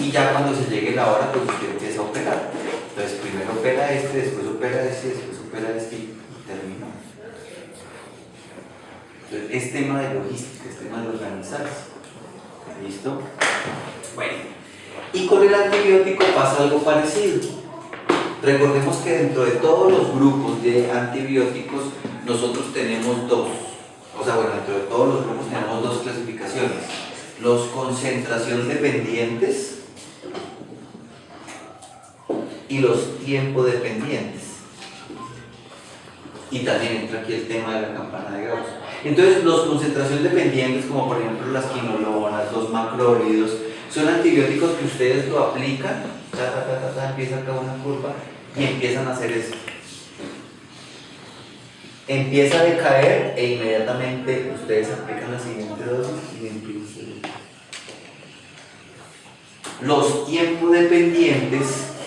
y ya cuando se llegue la hora pues usted empieza a operar. Entonces primero opera este, después opera este, después opera este y termina. Entonces es tema de logística, es tema de organizarse. ¿Listo? Bueno, y con el antibiótico pasa algo parecido. Recordemos que dentro de todos los grupos de antibióticos nosotros tenemos dos. O sea, bueno, dentro de todos los grupos tenemos dos clasificaciones. Los concentración dependientes y los tiempo dependientes. Y también entra aquí el tema de la campana de Gauss. Entonces, los concentración dependientes, como por ejemplo las quinolonas, los macrólidos, son antibióticos que ustedes lo aplican, empieza acá una curva y empiezan a hacer esto. Empieza a decaer e inmediatamente ustedes aplican la siguiente dosis y empieza. Los tiempos dependientes,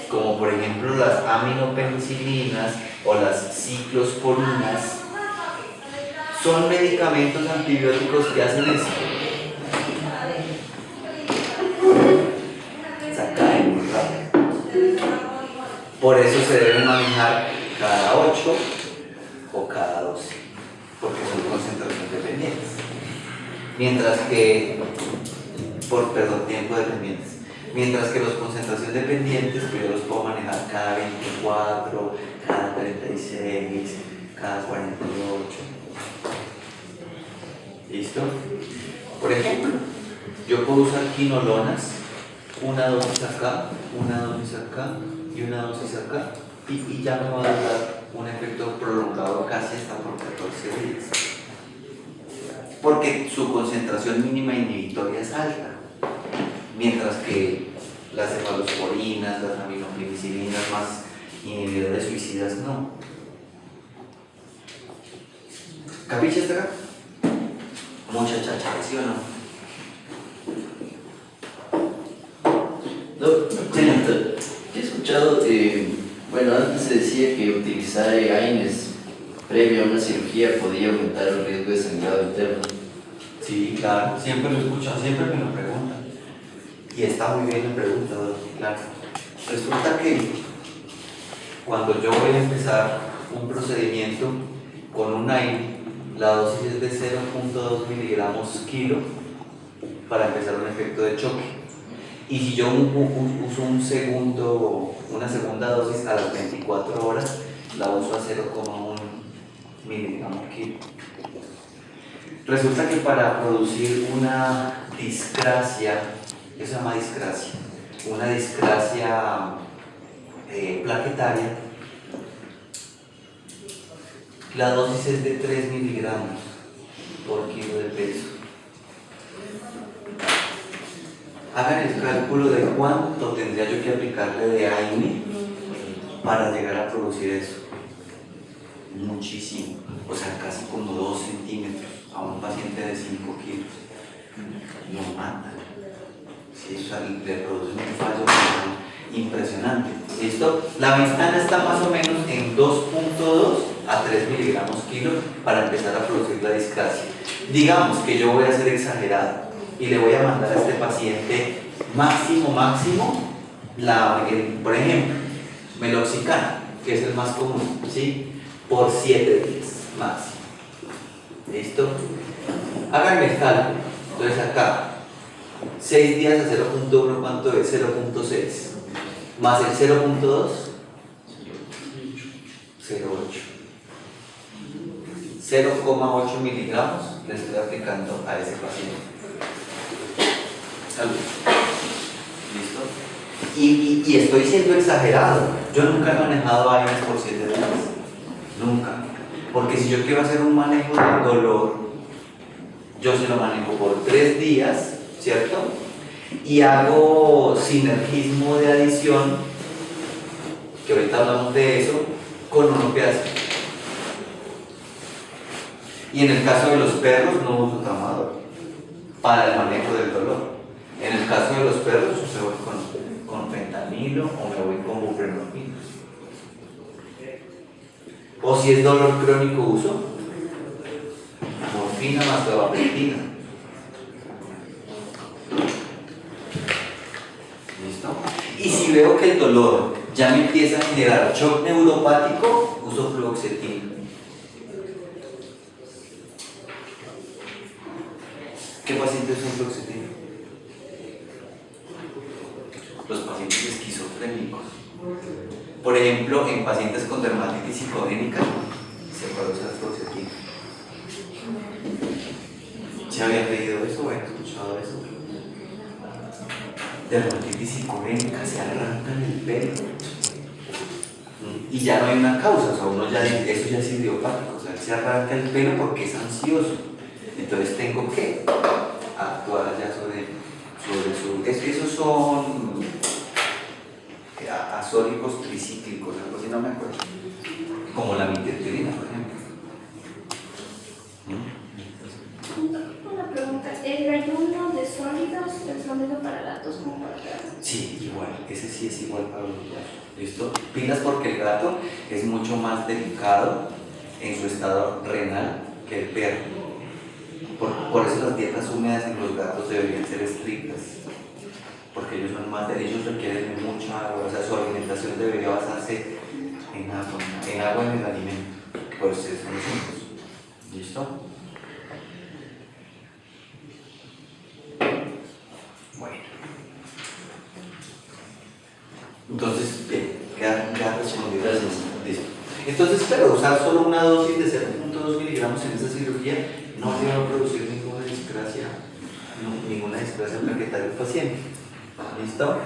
como por ejemplo las aminopenicilinas o las ciclosporinas, son medicamentos antibióticos que hacen esto. Se caen muy rápido. Por eso se deben manejar cada 8 o cada 12, porque son concentración dependientes. Mientras que, tiempo dependientes. Mientras que los concentración dependientes, pues yo los puedo manejar cada 24, cada 36, cada 48. ¿Listo? Por ejemplo, yo puedo usar quinolonas, una dosis acá, una dosis acá y una dosis acá, y ya me va a dar un efecto prolongado casi hasta por 14 días. Porque su concentración mínima inhibitoria es alta. Mientras que las cefalosporinas, las aminopenicilinas más inhibidores suicidas no. ¿Capiche hasta acá? Mucha cháchara, ¿sí o no? No, señor, he escuchado, bueno, antes se decía que utilizar AINES previo a una cirugía podía aumentar el riesgo de sangrado interno. Sí, claro, siempre lo escucho, siempre me lo preguntan. Y está muy bien la pregunta, claro. Resulta que cuando yo voy a empezar un procedimiento con un AINE, la dosis es de 0.2 miligramos kilo para empezar un efecto de choque. Y si yo uso una segunda dosis a las 24 horas, la uso a 0,1 miligramos kilo. Resulta que para producir una discrasia, eso se llama discrasia, una discrasia plaquetaria, la dosis es de 3 miligramos por kilo de peso. Hagan el cálculo de cuánto tendría yo que aplicarle de AINE para llegar a producir eso. Muchísimo, o sea, casi como 2 centímetros a un paciente de 5 kilos. Lo matan. Sí, o sea, le produce un fallo impresionante. ¿Listo? La ventana está más o menos en 2.2 a 3 miligramos kilo para empezar a producir la discrasia. Digamos que yo voy a ser exagerado y le voy a mandar a este paciente máximo, por ejemplo, meloxicam, que es el más común, ¿sí? Por 7 días máximo. ¿Listo? Háganme el cálculo. Entonces acá, 6 días a 0.1, ¿cuánto es? 0.6. Más el 0.2, 0.8 miligramos le estoy aplicando a ese paciente. Salud. ¿Listo? Y estoy siendo exagerado. Yo nunca he manejado AINES por 7 días. Nunca. Porque si yo quiero hacer un manejo del dolor, yo se lo manejo por 3 días, ¿cierto? Y hago sinergismo de adición, que ahorita hablamos de eso, con un opiáceo. Y en el caso de los perros no uso tramador para el manejo del dolor. En el caso de los perros me voy con fentanilo o me voy con buprenorfina. O si es dolor crónico uso morfina más gabapentina. ¿Listo? Y si veo que el dolor ya me empieza a generar shock neuropático, uso fluoxetina. ¿Qué pacientes son fluoxetina? Los pacientes esquizofrénicos. Por ejemplo, en pacientes con dermatitis psicogénica se produce la fluoxetina. ¿Se habían leído eso o habían escuchado eso? Dermatitis psicogénica, se arrancan el pelo y ya no hay una causa, o sea, eso ya es idiopático, o sea, se arranca el pelo porque es ansioso, entonces tengo que actuar ya sobre su... Esos son azólicos tricíclicos, algo así, no me acuerdo, como la miterpidina, por ejemplo. Una pregunta, ¿el ayuno de sólidos es lo mismo para gatos como para perros? Sí, igual, ese sí es igual para los gatos. ¿Listo? Pilas porque el gato es mucho más delicado en su estado renal que el perro. Por eso las dietas húmedas en los gatos deberían ser estrictas, porque ellos requieren mucha agua, o sea, su alimentación debería basarse en agua en el alimento, por eso son húmedos. ¿Listo? Bueno. Entonces, bien, queda respondido. Listo. Entonces, claro, usar solo una dosis de 0.2 miligramos en esa cirugía no va a producir ninguna discrasia plaquetaria del paciente. ¿Listo?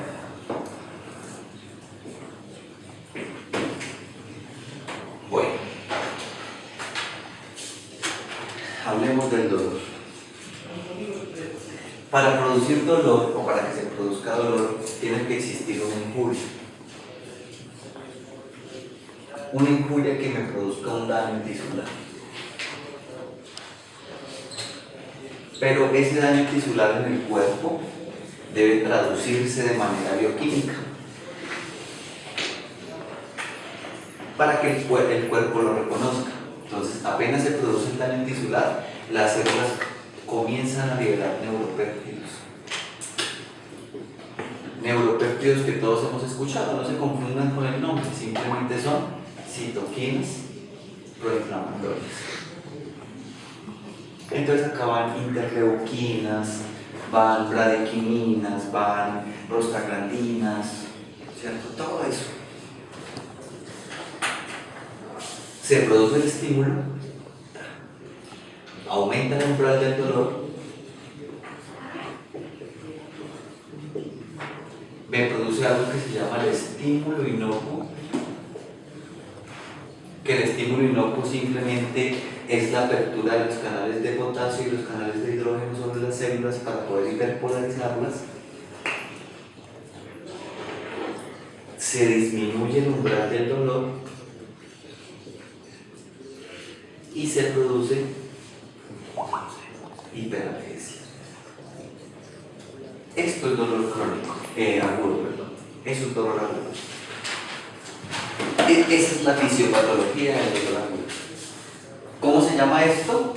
Bueno, hablemos del dolor. Para producir dolor, o para que se produzca dolor, tiene que existir una injuria. Una injuria que me produzca un daño tisular. Pero ese daño tisular en el cuerpo debe traducirse de manera bioquímica para que el cuerpo lo reconozca. Entonces, apenas se produce el daño tisular, las células comienzan a liberar neuropéptidos. Neuropéptidos que todos hemos escuchado, no se confundan con el nombre, simplemente son citoquinas proinflamatorias. Entonces acá van interleuquinas, van bradykininas, van prostaglandinas, ¿cierto? Todo eso. Se produce el estímulo, aumenta el umbral del dolor me produce algo que se llama el estímulo inocuo, que el estímulo inocuo simplemente es la apertura de los canales de potasio y los canales de hidrógeno sobre las células para poder hiperpolarizarlas. Se disminuye el umbral del dolor y se produce hiperalgesia. Esto es dolor crónico, agudo, perdón. Eso es dolor agudo. Esa es la fisiopatología del dolor agudo. ¿Cómo se llama esto?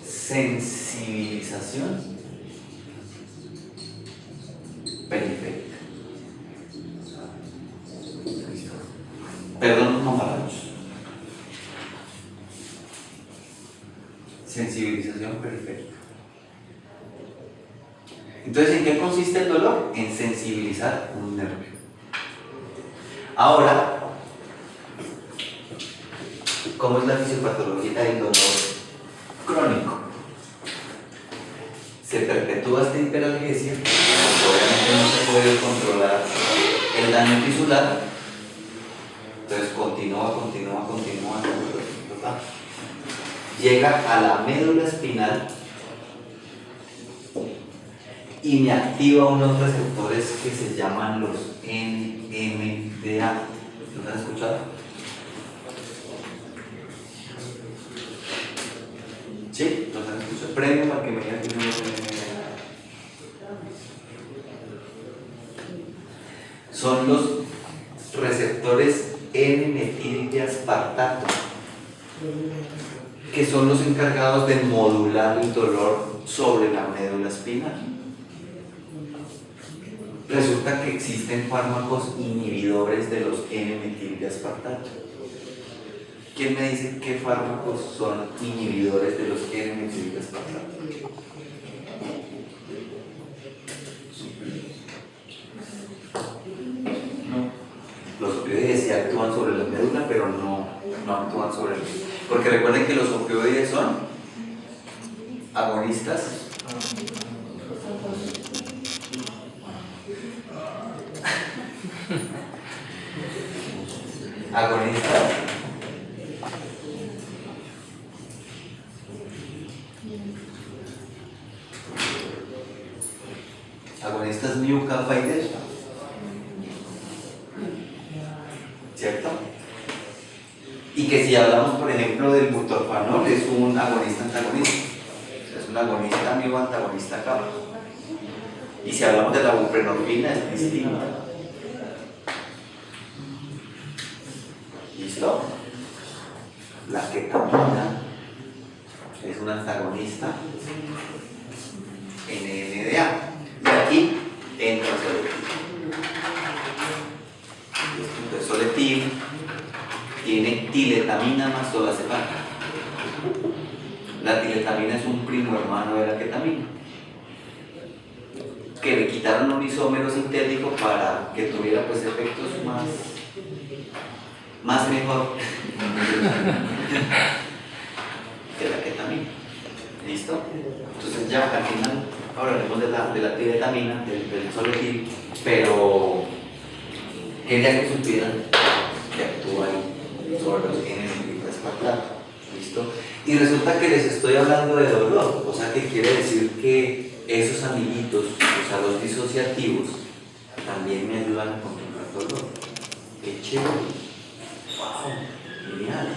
Sensibilización periférica. Perdón los mamarrachos. Sensibilización periférica. Entonces, ¿en qué consiste el dolor? En sensibilizar un nervio. Ahora, ¿cómo es la fisiopatología del dolor crónico? Se perpetúa esta hiperalgesia, obviamente no se puede controlar el daño tisular, entonces continúa. Llega a la médula espinal y me activa unos receptores que se llaman los NMDA. ¿Los han escuchado? ¿Sí? ¿Los han escuchado? Premio para que me digan que no los NMDA. Son los receptores N-metildiaspartato, que son los encargados de modular el dolor sobre la médula espinal. Resulta que existen fármacos inhibidores de los N-metildiaspartato. ¿Quién me dice qué fármacos son inhibidores de los N-metildiaspartato? Los opioides sí actúan sobre la médula, pero no actúan sobre el... Porque recuerden que los opioides son agonistas agonistas mu kappa y delta, ¿cierto? Y que si hablamos, por ejemplo, del butorfanol, es un agonista antagonista, es un agonista mu antagonista kappa. Y si hablamos de la buprenorfina, es distinta. ¿Listo? La ketamina es un antagonista NMDA. Y aquí entra el soletil. El soletil tiene tiletamina más tolazepam. La tiletamina es un primo hermano de la ketamina, que le quitaron un isómero sintético para que tuviera pues efectos más mejor que la ketamina. ¿Listo? Entonces ya al final hablaremos de la tiletamina, del soletil, pero quería que supieran que actúa ahí sobre los N-metildiaspartato. ¿Listo? Y resulta que les estoy hablando de dolor, o sea que quiere decir que esos amiguitos, o sea los disociativos, también me ayudan a controlar el dolor. ¡Qué chévere! ¡Wow! ¡Genial!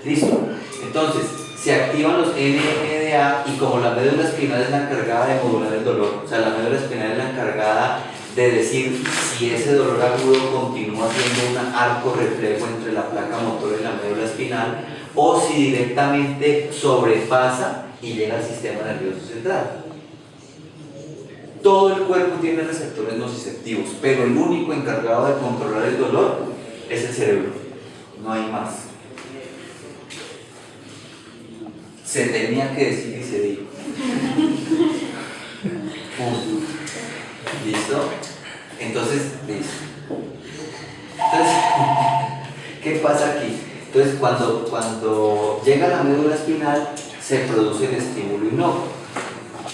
¿Listo? Entonces, se activan los NMDA y como la médula espinal es la encargada de modular el dolor, o sea, la médula espinal es la encargada de decir si ese dolor agudo continúa siendo un arco reflejo entre la placa motora y la médula espinal o si directamente sobrepasa y llega al sistema nervioso central. Todo el cuerpo tiene receptores nociceptivos, pero el único encargado de controlar el dolor es el cerebro, no hay más. Se tenía que decir y se dijo. Punto. ¿Listo? Entonces, listo. Entonces, ¿qué pasa aquí? Entonces, cuando llega a la médula espinal, se produce el estímulo inocuo.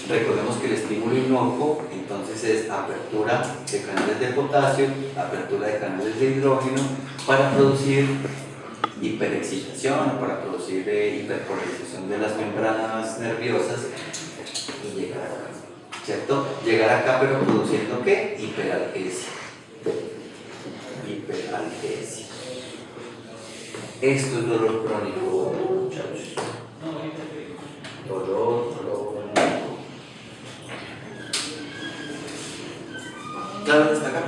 Recordemos que el estímulo inocuo, entonces, Entonces es apertura de canales de potasio, apertura de canales de hidrógeno para producir hiperexcitación o para producir hiperpolarización de las membranas nerviosas y llegar acá, ¿cierto? Llegar acá pero produciendo ¿qué? Hiperalgesia. Hiperalgesia. Esto es dolor crónico, muchachos. Dolor crónico. Claro, está acá.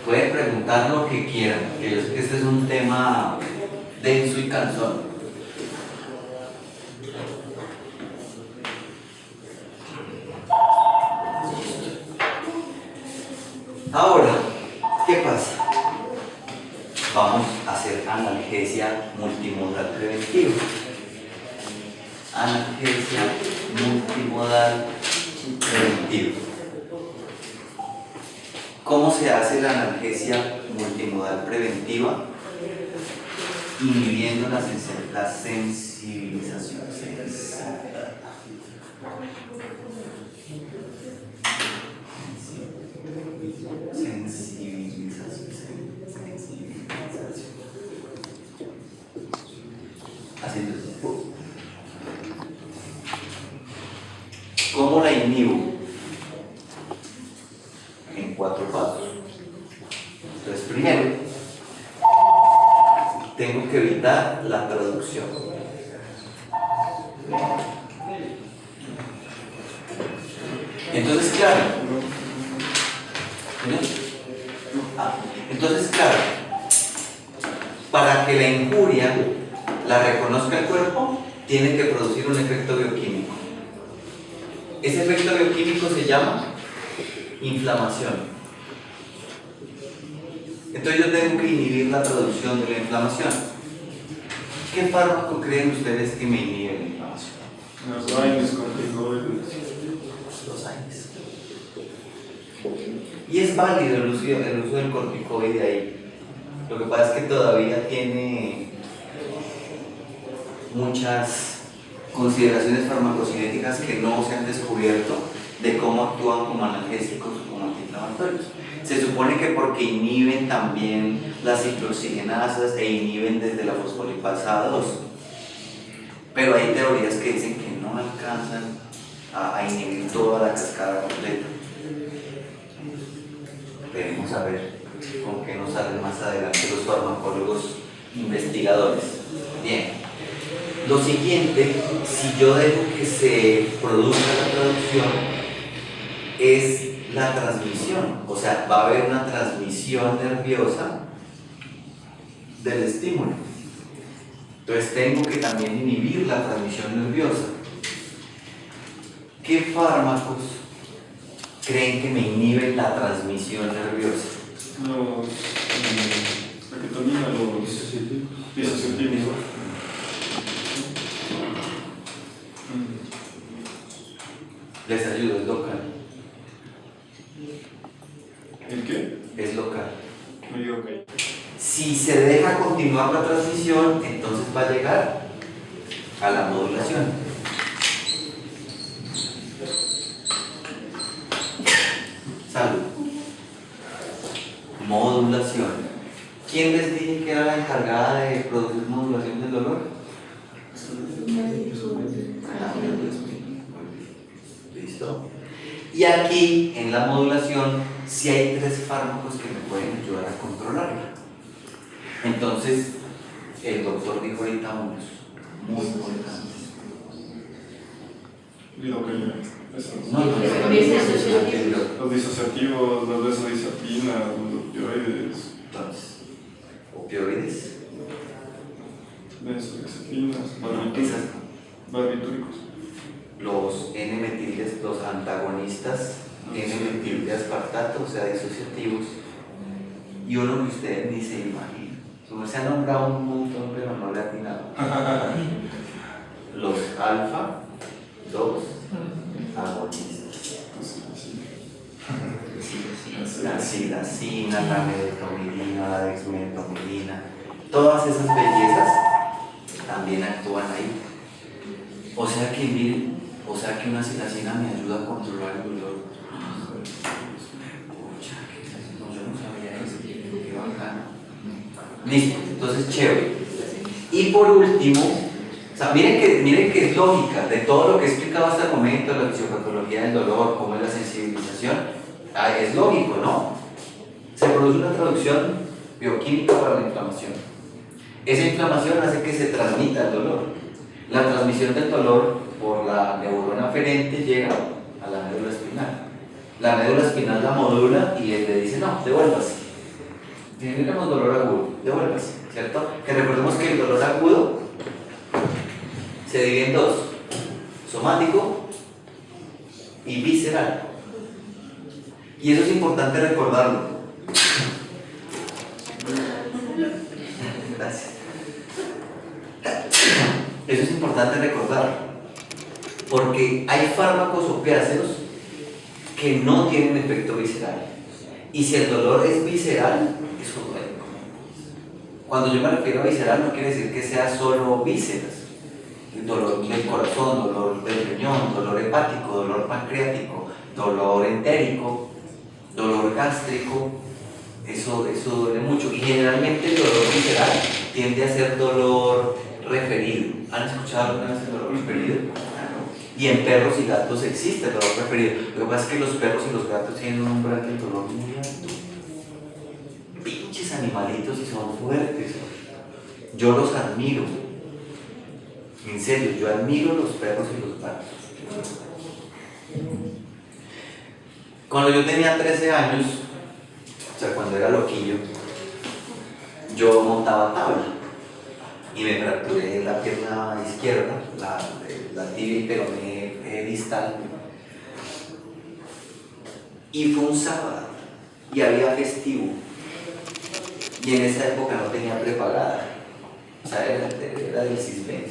Pueden preguntar lo que quieran, que yo sé que este es un tema denso y cansón. Ahora, ¿qué pasa? Vamos a hacer analgesia multimodal preventiva. Analgesia multimodal preventiva. ¿Cómo se hace la analgesia multimodal preventiva? Inhibiendo la sensibilización. ¿Cómo la inhibo? En 4 pasos. Entonces, primero, tengo que evitar la traducción. Entonces, claro. Entonces, claro, para que la injuria la reconozca el cuerpo, tiene que producir un efecto bioquímico. Ese efecto bioquímico se llama inflamación. Entonces yo tengo que inhibir la producción de la inflamación. ¿Qué fármaco creen ustedes que me inhibe la inflamación? Los AINES, corticoides. Los AINES. Y es válido el uso del corticoide ahí. Lo que pasa es que todavía tiene muchas consideraciones farmacocinéticas que no se han descubierto de cómo actúan como analgésicos o como antiinflamatorios. Se supone que porque inhiben también las ciclooxigenasas e inhiben desde la fosfolipasa 2, pero hay teorías que dicen que no alcanzan a inhibir toda la cascada completa. Veremos a ver con qué nos salen más adelante los farmacólogos investigadores. Bien. Lo siguiente, si yo dejo que se produzca la traducción, es la transmisión. O sea, va a haber una transmisión nerviosa del estímulo. Entonces tengo que también inhibir la transmisión nerviosa. ¿Qué fármacos creen que me inhiben la transmisión nerviosa? La ketamina, los disociativos. Les ayudo, es local. ¿El qué? Es local. Me digo ok. Si se deja continuar la transmisión, entonces va a llegar a la modulación. Salud. Modulación. ¿Quién les dije que era la encargada de producir modulación del dolor? ¿Listo? Y aquí, en la modulación, sí hay 3 fármacos que me pueden ayudar a controlarla. Entonces, el doctor dijo ahorita unos muy importantes. Lidocaína. Eso. No, Los disociativos, las benzodiazepinas, los opioides. Entonces, opioides, Benzodiazepinas, esas, barbitúricos. los N-metil, los antagonistas, N-metildeaspartato, o sea, disociativos, y uno que ustedes ni se imaginan. Se ha nombrado un montón, pero no le ha atinado. Los alfa 2 agonistas. La silacina, la medetomidina, la dexmedetomidina, todas esas bellezas también actúan ahí. O sea que miren, o sea que una silacina me ayuda a controlar el dolor. No, yo no sabía eso, qué bacano. Listo, entonces chévere. Y por último, o sea, miren que es lógica de todo lo que he explicado hasta el momento, la fisiopatología del dolor, cómo es la sensibilización, es lógico, ¿no? Se produce una traducción bioquímica para la inflamación. Esa inflamación hace que se transmita el dolor. La transmisión del dolor por la neurona aferente llega a la médula espinal. La médula espinal la modula y le dice, no, devuélvase. Tenemos dolor agudo, devuélvase, ¿cierto? Que recordemos que el dolor agudo se divide en dos: somático y visceral. Y eso es importante recordarlo. Gracias. Eso es importante recordarlo, porque hay fármacos opiáceos que no tienen efecto visceral. Y si el dolor es visceral, eso duele. Cuando yo me refiero a visceral, no quiere decir que sea solo vísceras. El dolor del corazón, dolor del riñón, dolor hepático, dolor pancreático, dolor entérico, dolor gástrico, eso duele mucho. Y generalmente el dolor visceral tiende a ser dolor referido. ¿Han escuchado alguna vez el dolor referido? Y en perros y gatos existe el dolor referido. Lo que pasa es que los perros y los gatos tienen un umbral del dolor muy alto. Pinches animalitos y son fuertes. Yo los admiro. En serio, yo admiro los perros y los gatos. Cuando yo tenía 13 años, o sea, cuando era loquillo, yo montaba tabla y me fracturé la pierna izquierda, la tibia y peroné distal. Y fue un sábado y había festivo. Y en esa época no tenía prepagada, o sea, era del CISBEN.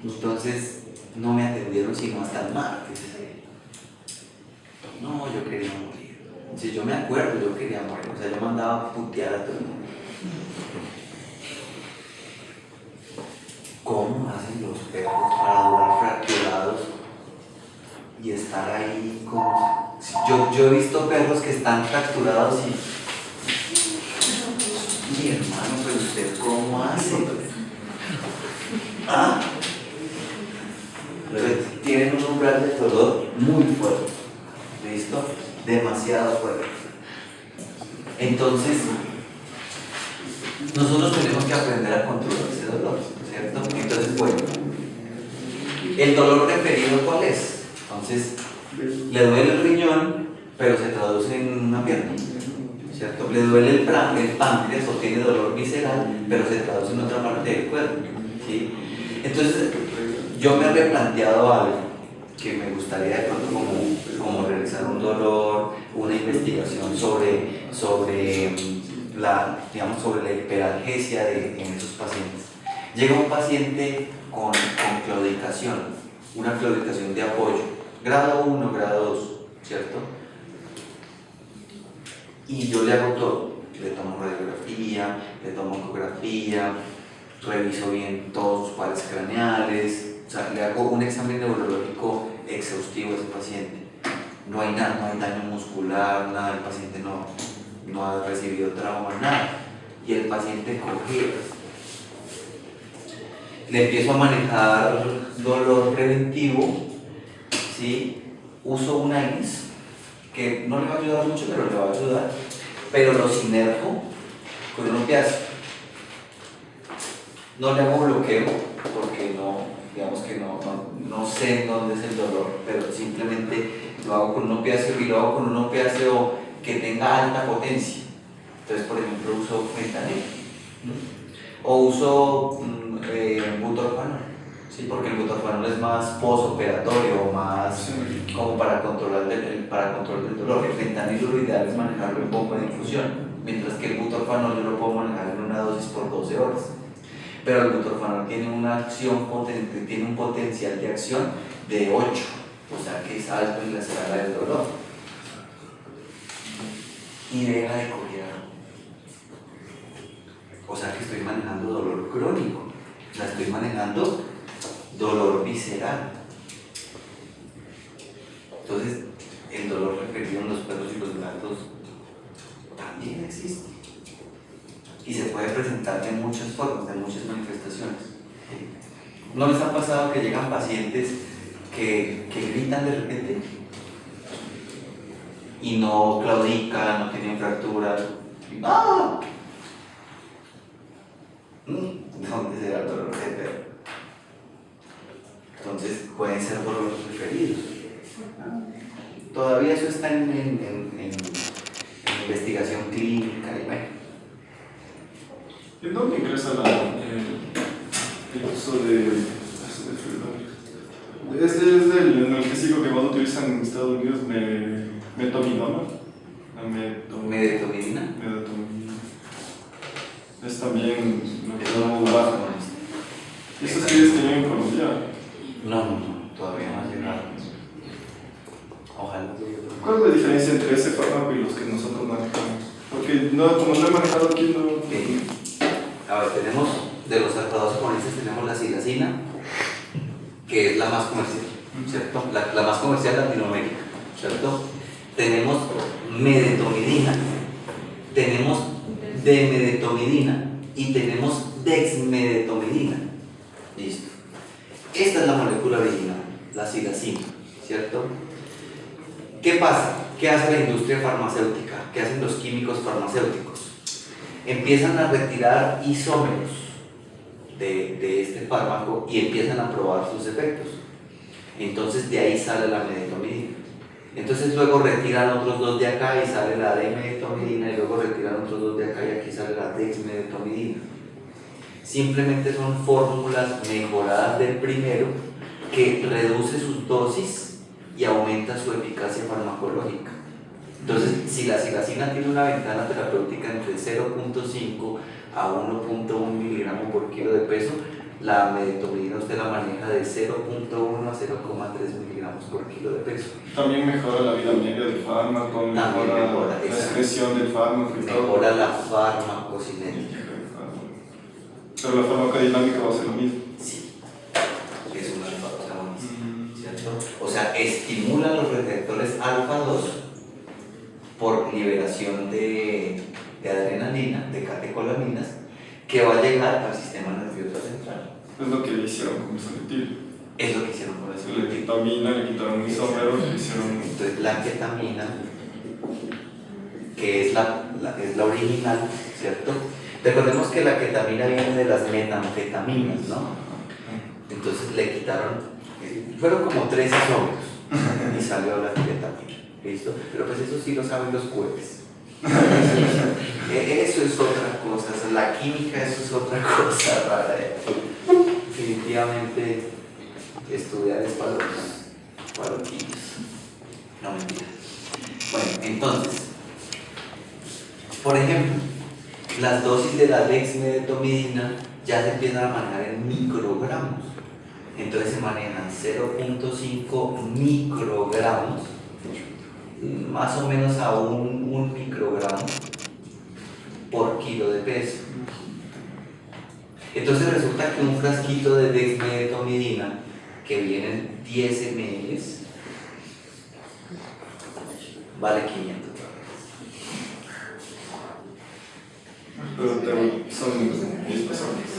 Entonces no me atendieron sino hasta el martes. No, yo quería morir. Si yo me acuerdo, yo quería morir. O sea, yo mandaba a putear a todo el mundo. ¿Cómo hacen los perros para durar fracturados y estar ahí como... Yo he visto perros que están fracturados y... Mi hermano, pero usted ¿cómo hace? ¿Ah? Entonces, tienen un umbral de dolor muy fuerte. ¿Listo? Demasiado fuerte. Entonces, nosotros tenemos que aprender a controlar ese dolor, ¿cierto? Entonces, bueno, ¿el dolor referido cuál es? Entonces, le duele el riñón, pero se traduce en una pierna, ¿cierto? Le duele el páncreas o tiene dolor visceral, pero se traduce en otra parte del cuerpo, ¿sí? Entonces, yo me he replanteado algo que me gustaría de pronto como realizar un dolor, una investigación sobre la hiperalgesia en esos pacientes. Llega un paciente con claudicación, una claudicación de apoyo, grado 1, grado 2, ¿cierto? Y yo le hago todo, le tomo radiografía, le tomo ecografía, reviso bien todos sus pares craneales, o sea, le hago un examen neurológico exhaustivo a ese paciente. No hay nada, no hay daño muscular, nada, el paciente no ha recibido trauma, nada. Y el paciente coge. Le empiezo a manejar dolor preventivo, ¿sí? Uso un AINES, que no le va a ayudar mucho, pero le va a ayudar. Pero lo sinergo con un opiáceo. No le hago bloqueo, porque digamos que no sé en dónde es el dolor, pero simplemente lo hago con un opiáceo y lo hago con un opiáceo que tenga alta potencia. Entonces, por ejemplo, uso fentanilo o uso butorfanol, ¿sí? Porque el butorfanol es más postoperatorio, más como para control del dolor. El fentanilo lo ideal es manejarlo en bomba de infusión, mientras que el butorfanol yo lo puedo manejar en una dosis por 12 horas. Pero el butorfanol tiene una acción potente, tiene un potencial de acción de 8, o sea que es alto en la escala del dolor. Y deja de coger. O sea que estoy manejando dolor crónico, o sea, estoy manejando dolor visceral. Entonces, latos también existe. Y se puede presentar de muchas formas, de muchas manifestaciones. ¿No les ha pasado que llegan pacientes que gritan de repente? Y no claudican, no tienen fracturas. ¡Ah! ¿Dónde será el dolor de perro? Entonces pueden ser dolores referidos. Todavía eso está en investigación clínica y bueno. ¿En dónde ingresa el uso de este es del analgésico que más utilizan en Estados Unidos, metomidona? Medetomidina. Medetomidina. Es también lo que bajo. ¿Eso sí es que en Colombia? No, todavía no ha llegado. Ojalá. ¿Cuál es la diferencia entre ese fármaco y los que nosotros manejamos? Porque como no he manejado aquí, no. A ver, tenemos de los tratados japoneses, tenemos la silacina, que es la más comercial, ¿cierto? La más comercial de Latinoamérica, ¿cierto? Tenemos medetomidina, tenemos demedetomidina y tenemos dexmedetomidina. Listo. Esta es la molécula original, la silacina, ¿cierto? ¿Qué pasa? ¿Qué hace la industria farmacéutica? ¿Qué hacen los químicos farmacéuticos? Empiezan a retirar isómeros de este fármaco y empiezan a probar sus efectos. Entonces de ahí sale la medetomidina. Entonces luego retiran otros dos de acá y sale la demedetomidina, y luego retiran otros dos de acá y aquí sale la dexmedetomidina. Simplemente son fórmulas mejoradas del primero que reduce sus dosis y aumenta su eficacia farmacológica. Entonces, si la silacina tiene una ventana terapéutica entre 0.5 a 1.1 miligramos por kilo de peso, la medetomidina usted la maneja de 0.1 a 0.3 miligramos por kilo de peso. También mejora la vida media del fármaco, mejora la excreción del fármaco y todo. Mejora la farmacocinética. Pero la farmacodinámica va a ser lo mismo. Sí, es una alfa-2, ¿cierto? O sea, estimula los receptores alfa-2 por liberación de adrenalina, de catecolaminas, que va a llegar al sistema nervioso central. Es lo que hicieron con mesoletil. Es lo que hicieron con eso. La ketamina, le quitaron un isómero, le hicieron. Entonces, la ketamina, que es la original, ¿cierto? Recordemos que la ketamina viene de las metanfetaminas, ¿no? Entonces le quitaron, fueron como 3 isómeros y salió la ketamina, ¿listo? Pero pues eso sí lo saben los jueves. Eso es otra cosa, o sea, la química eso es otra cosa rara. Definitivamente estudiar es para los químicos. No, mentira. Bueno, entonces, por ejemplo, las dosis de la dexmedetomidina ya se empiezan a manejar en microgramos. Entonces se manejan 0.5 microgramos, más o menos a un microgramo por kilo de peso. Entonces resulta que un frasquito de dexmedetomidina que viene en 10 ml vale 500 dólares. Pero son 10 personas.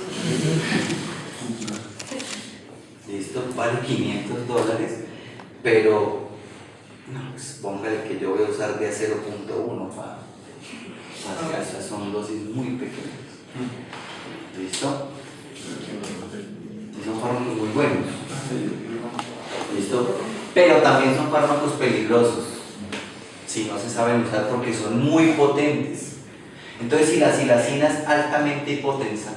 Listo, vale 500 dólares, pero no, pues póngale que yo voy a usar de a 0.1 para esas son dosis muy pequeñas. ¿Listo? Y son fármacos muy buenos. ¿Listo? Pero también son fármacos peligrosos si no se saben usar porque son muy potentes. Entonces, si la silacina es altamente hipotensa,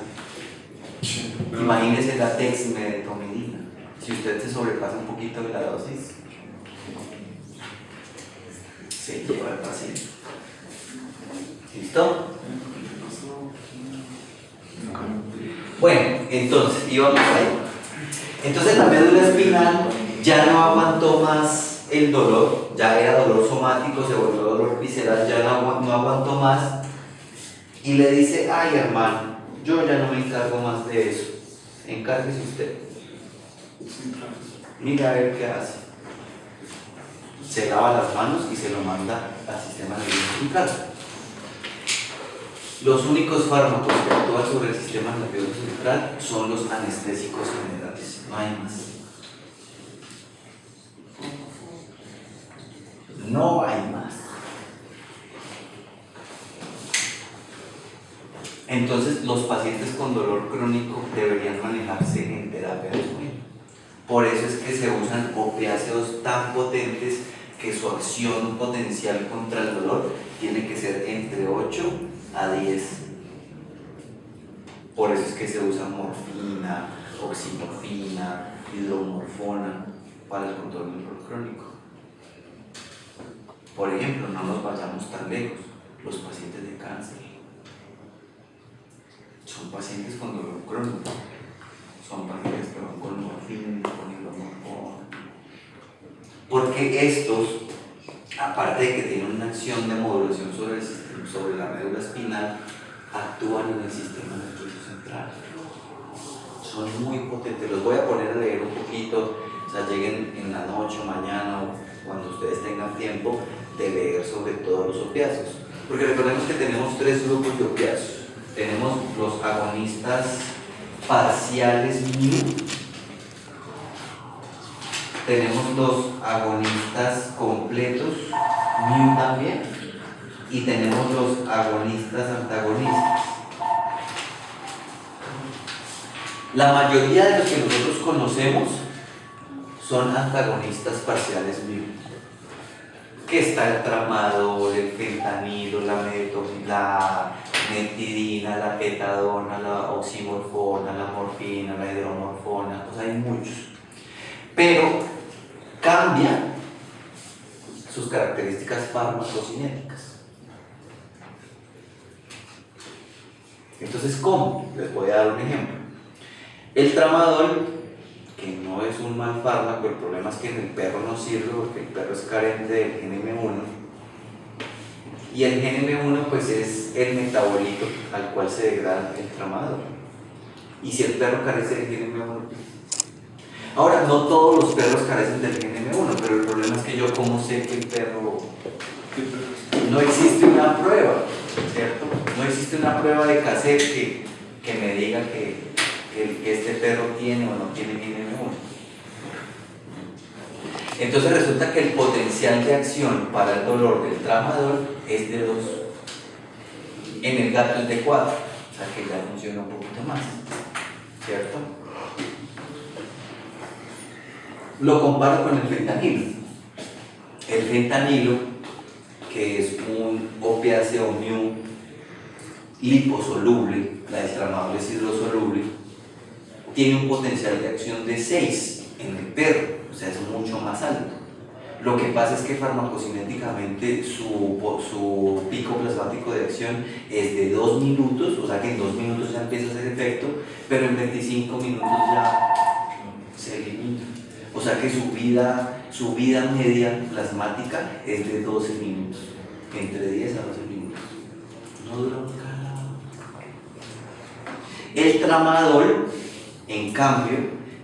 imagínese la dexmedetomidina. Si usted se sobrepasa un poquito de la dosis, se lleva al paciente. ¿Listo? Bueno, entonces, íbamos ahí. Entonces la médula espinal ya no aguantó más el dolor, ya era dolor somático, se volvió dolor visceral, ya no aguantó más y le dice, ay hermano, yo ya no me encargo más de eso, encárguese usted. Mira a ver qué hace. se lava las manos y se lo manda al sistema nervioso central. Los únicos fármacos que actúan sobre el sistema nervioso central son los anestésicos generales, no hay más. No hay más. Entonces, los pacientes con dolor crónico deberían manejarse en terapia de sueño. Por eso es que se usan opiáceos tan potentes que su acción potencial contra el dolor tiene que ser entre 8 a 10. Por eso es que se usa morfina, oximorfina, hidromorfona para el control del dolor crónico. Por ejemplo, no nos vayamos tan lejos, los pacientes de cáncer son pacientes con dolor crónico, son pacientes que van con morfina, con hidromorfona, porque estos, aparte de que tienen una acción de modulación sobre la médula espinal, actúan en el sistema nervioso central. Son muy potentes. Los voy a poner a leer un poquito, o sea, lleguen en la noche o mañana o cuando ustedes tengan tiempo de leer sobre todos los opiáceos. Porque recordemos que tenemos 3 grupos de opiáceos. Tenemos los agonistas parciales mu, tenemos los agonistas completos mu también, y tenemos los agonistas antagonistas. La mayoría de los que nosotros conocemos son antagonistas parciales mu, que está el tramadol, el fentanilo, la metidina, la petadona, la oximorfona, la morfina, la hidromorfona, pues hay muchos. Pero cambian sus características farmacocinéticas. Entonces, ¿cómo? Les voy a dar un ejemplo. El tramadol, que no es un mal fármaco, el problema es que en el perro no sirve porque el perro es carente del GNM1, y el GNM1 pues es el metabolito al cual se degrada el tramadol, y si el perro carece del GNM1, ahora no todos los perros carecen del GNM1, pero el problema es que yo cómo sé que el perro, no existe una prueba, ¿cierto? No existe una prueba de cassette que me diga que este perro tiene o no tiene GNM1. Entonces resulta que el potencial de acción para el dolor del tramadol es de 2. En el gato es de 4, o sea que ya funciona un poquito más, ¿cierto? Lo comparo con el fentanilo. El fentanilo, que es un opiáceo mu liposoluble, la tramadol es hidrosoluble, tiene un potencial de acción de 6 en el perro, o sea, es mucho más alto. Lo que pasa es que farmacocinéticamente su pico plasmático de acción es de 2 minutos, o sea que en 2 minutos ya empieza a hacer efecto, pero en 25 minutos ya se elimina. O sea que su vida media plasmática es de 12 minutos, entre 10 a 12 minutos. No dura un carajo. El tramadol, en cambio,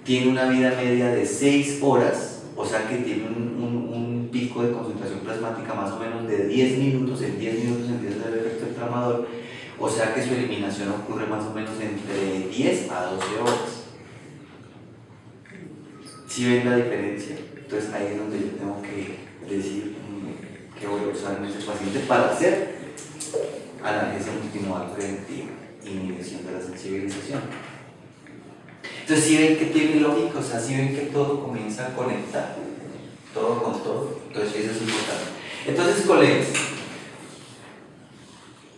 tiene una vida media de 6 horas, o sea que tiene un pico de concentración plasmática más o menos de 10 minutos, en 10 minutos empieza a hacer efecto el tramadol, o sea que su eliminación ocurre más o menos entre 10 a 12 horas. ¿Sí ven la diferencia? Entonces ahí es donde yo tengo que decir que voy a usar en ese paciente para hacer analgesia multimodal preventiva, inhibición de la sensibilización. Entonces, si ven que tiene lógica, o sea, si ven que todo comienza a conectar, todo con todo, entonces eso es importante. Entonces, colegas,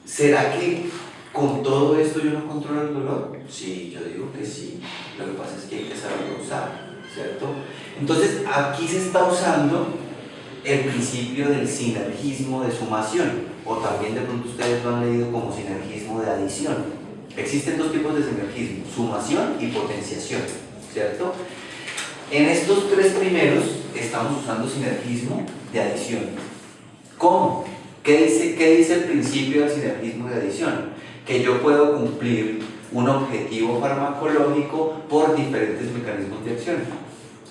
¿será que con todo esto yo no controlo el dolor? Sí, yo digo que sí, lo que pasa es que hay que saberlo usar, ¿cierto? Entonces, aquí se está usando el principio del sinergismo de sumación, o también de pronto ustedes lo han leído como sinergismo de adición. Existen 2 tipos de sinergismo, sumación y potenciación, ¿cierto? En estos 3 primeros estamos usando sinergismo de adición. ¿Cómo? ¿Qué dice el principio del sinergismo de adición? Que yo puedo cumplir un objetivo farmacológico por diferentes mecanismos de acción.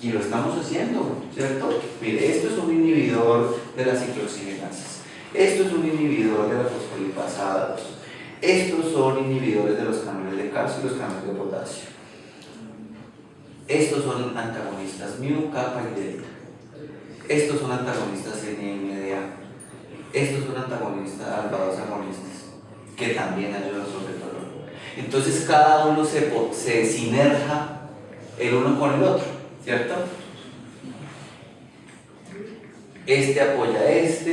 Y lo estamos haciendo, ¿cierto? Mire, esto es un inhibidor de las ciclooxigenasas. Esto es un inhibidor de las fosfolipasadas. Estos son inhibidores de los canales de calcio y los canales de potasio. Estos son antagonistas mu, kappa y delta. Estos son antagonistas NMDA. Estos son antagonistas alfa-2 agonistas, que también ayudan sobre el dolor. Entonces cada uno se sinergia el uno con el otro, ¿cierto? Este apoya a este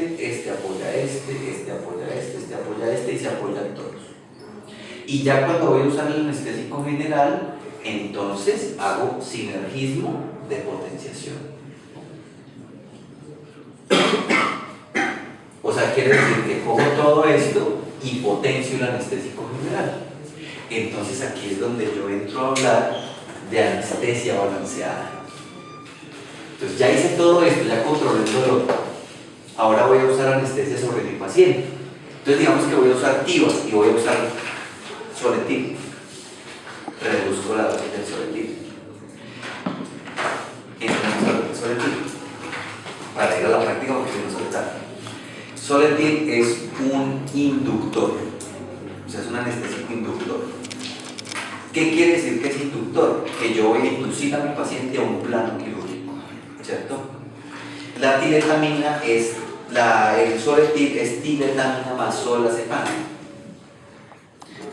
apoya a este apoya a este apoya a este y se apoyan todos. Y ya cuando voy a usar el anestésico general, entonces hago sinergismo de potenciación. O sea, quiere decir que cojo todo esto y potencio el anestésico general. Entonces aquí es donde yo entro a hablar de anestesia balanceada. Entonces ya hice todo esto, ya controlé el dolor. Ahora voy a usar anestesia sobre mi paciente. Entonces digamos que voy a usar Tivas y voy a usar Soletil. Reduzco la dosis del Soletil. Entonces Soletil. Para ir a la práctica porque no soy tan. Soletil es un inductor. O sea, es un anestésico inductor. ¿Qué quiere decir que es inductor? Que yo voy a inducir a mi paciente a un plano quirúrgico, ¿cierto? La tiletamina el Soletil es tiletamina más solazepam.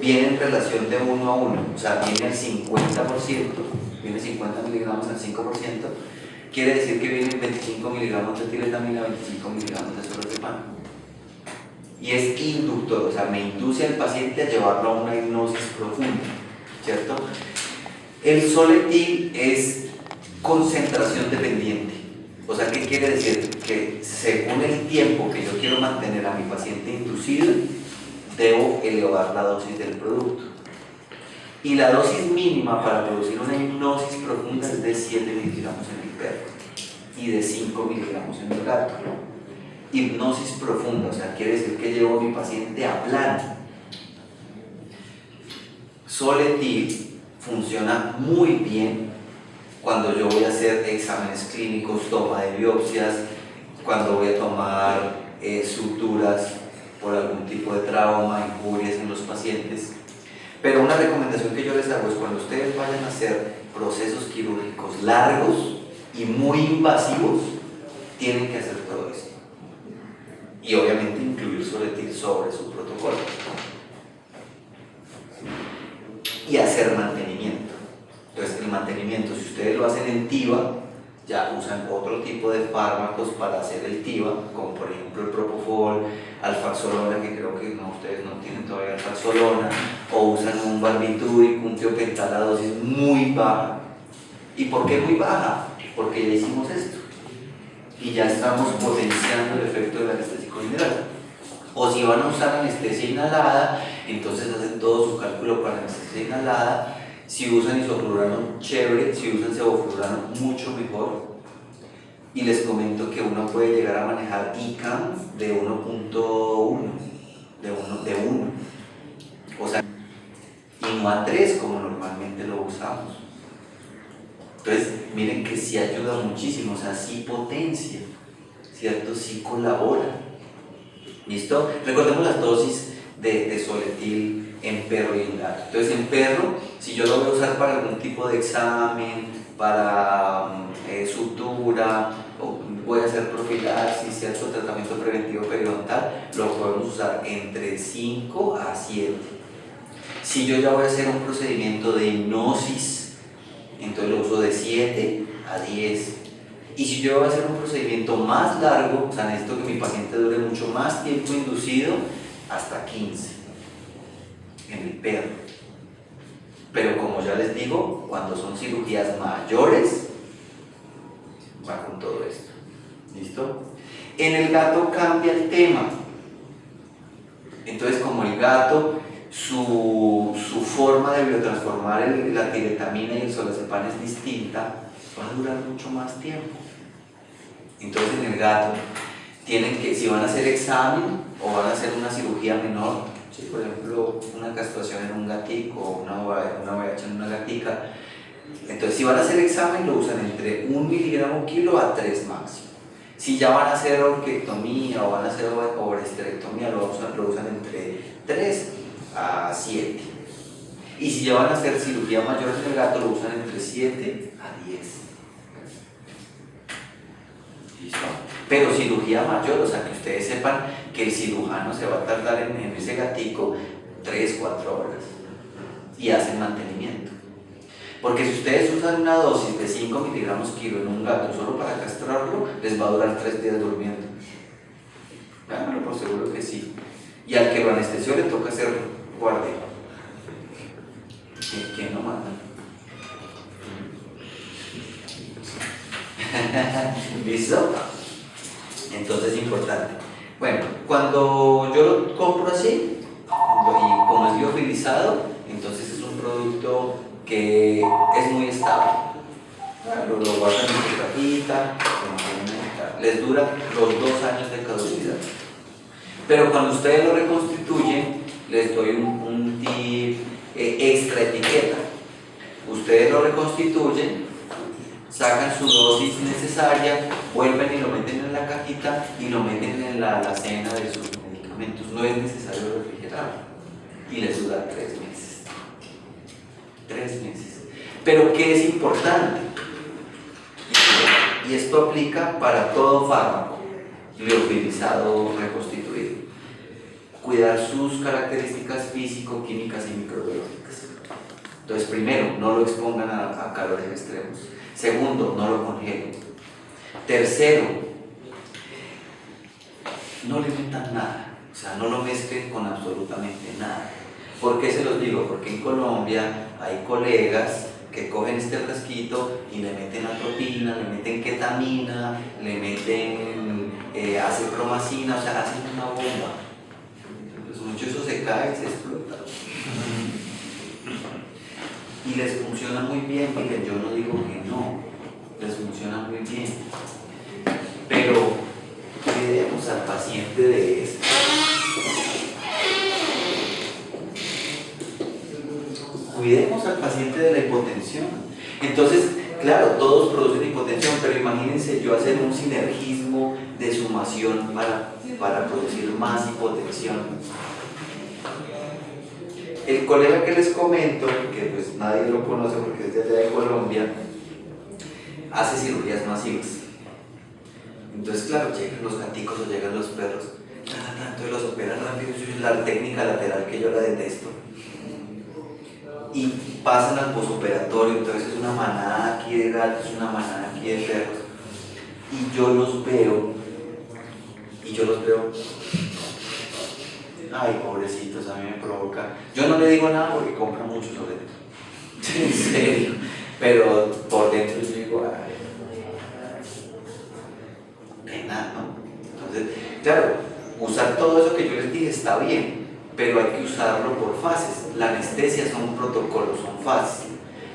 Viene en relación de 1 a 1, o sea, viene al 50%, viene 50 miligramos al 5%, quiere decir que vienen 25 miligramos de tiletamina, 25 miligramos de solazepam. Y es inductor, o sea, me induce al paciente a llevarlo a una hipnosis profunda, ¿cierto? El Soletil es concentración dependiente. O sea, ¿qué quiere decir? Que según el tiempo que yo quiero mantener a mi paciente inducido, debo elevar la dosis del producto. Y la dosis mínima para producir una hipnosis profunda es de 7 miligramos en el perro y de 5 miligramos en el gato. Hipnosis profunda, o sea, quiere decir que llevo a mi paciente a plano. Soletil funciona muy bien cuando yo voy a hacer exámenes clínicos, toma de biopsias, cuando voy a tomar suturas por algún tipo de trauma, injurias en los pacientes. Pero una recomendación que yo les hago es cuando ustedes vayan a hacer procesos quirúrgicos largos y muy invasivos, tienen que hacer todo esto. Y obviamente incluir Soletil sobre su protocolo. Y hacer mantenimiento. Entonces el mantenimiento, si ustedes lo hacen en TIVA, ya usan otro tipo de fármacos para hacer el TIVA, como por ejemplo el Propofol, alfaxolona, que creo que no, ustedes no tienen todavía alfaxolona, o usan un barbitúrico, un tiopental a dosis muy baja. ¿Y por qué muy baja? Porque ya hicimos esto y ya estamos potenciando el efecto del anestésico general. O si van a usar anestesia inhalada, entonces hacen todo su cálculo para anestesia inhalada. Si usan isoflurano, chévere. Si usan sevoflurano, mucho mejor. Y les comento que uno puede llegar a manejar ICAM de 1.1, de 1. O sea, y no a 3 como normalmente lo usamos. Entonces, miren que sí ayuda muchísimo, o sea, sí potencia, ¿cierto? Sí colabora. ¿Listo? Recordemos las dosis de Soletil en perro y en gato. Entonces, en perro, si yo lo voy a usar para algún tipo de examen, para sutura, o voy a hacer profilaxis, cierto, tratamiento preventivo periodontal, lo podemos usar entre 5 a 7. Si yo ya voy a hacer un procedimiento de hipnosis, entonces lo uso de 7 a 10. Y si yo voy a hacer un procedimiento más largo, o sea, necesito que mi paciente dure mucho más tiempo inducido, hasta 15 en el perro. Pero como ya les digo, cuando son cirugías mayores, va con todo esto. ¿Listo? En el gato cambia el tema. Entonces, como el gato, su forma de biotransformar la tiretamina y el solazepam es distinta, va a durar mucho más tiempo. Entonces en el gato tienen que, si van a hacer examen o van a hacer una cirugía menor, si por ejemplo una castración en un gatico o una VH en una gatica, Entonces, si van a hacer examen, lo usan entre 1 miligramo kilo a 3 máximo. Si ya van a hacer orquiectomía o van a hacer ovaresterectomía, lo usan entre 3 a 7. Y si ya van a hacer cirugía mayor en el gato, lo usan entre 7 a 10. ¿Listo? Pero cirugía mayor, o sea que ustedes sepan que el cirujano se va a tardar en ese gatico 3, 4 horas y hacen mantenimiento. Porque si ustedes usan una dosis de 5 miligramos kilo en un gato solo para castrarlo, les va a durar 3 días durmiendo. Háganlo por seguro que sí. Y al que lo anestesió le toca hacer guardia. ¿Quién lo manda? ¿Listo? Entonces es importante. Bueno, cuando yo lo compro así, y como es liofilizado, entonces es un producto que es muy estable. Lo guardan en su cajita, les dura los 2 años de caducidad. Pero cuando ustedes lo reconstituyen, les doy un tip extra etiqueta. Ustedes lo reconstituyen, sacan su dosis necesaria, vuelven y lo meten en la cajita y lo meten en la alacena de sus medicamentos. No es necesario refrigerarlo y les dura 3 meses. 3 meses. Pero ¿qué es importante? Y esto aplica para todo fármaco liofilizado reconstituido. Cuidar sus características físico, químicas y microbiológicas. Entonces, primero, no lo expongan a calores extremos. Segundo, no lo congelen. Tercero, no le metan nada, o sea, no lo mezclen con absolutamente nada. ¿Por qué se los digo? Porque en Colombia hay colegas que cogen este frasquito y le meten atropina, le meten ketamina, le meten acepromacina, o sea, hacen una bomba. Pues mucho eso se cae y se explota. Y les funciona muy bien, miren, yo no digo que no, les funciona muy bien. Pero cuidemos al paciente de esto. Cuidemos al paciente de la hipotensión. Entonces, claro, todos producen hipotensión, pero imagínense yo hacer un sinergismo de sumación para producir más hipotensión. El colega que les comento, que pues nadie lo conoce porque es de allá de Colombia, hace cirugías masivas. Entonces, claro, llegan los gaticos o llegan los perros, tanto los operan rápido, es la técnica lateral que yo la detesto. Y pasan al posoperatorio, entonces es una manada aquí de gatos, una manada aquí de perros. Y yo los veo, ay, pobrecitos, a mí me provoca. Yo no le digo nada porque compra mucho sobre todo. En serio. Pero por dentro yo digo, ay, pena, ¿no? Entonces, claro, usar todo eso que yo les dije está bien, pero hay que usarlo por fases. La anestesia son protocolos, son fases.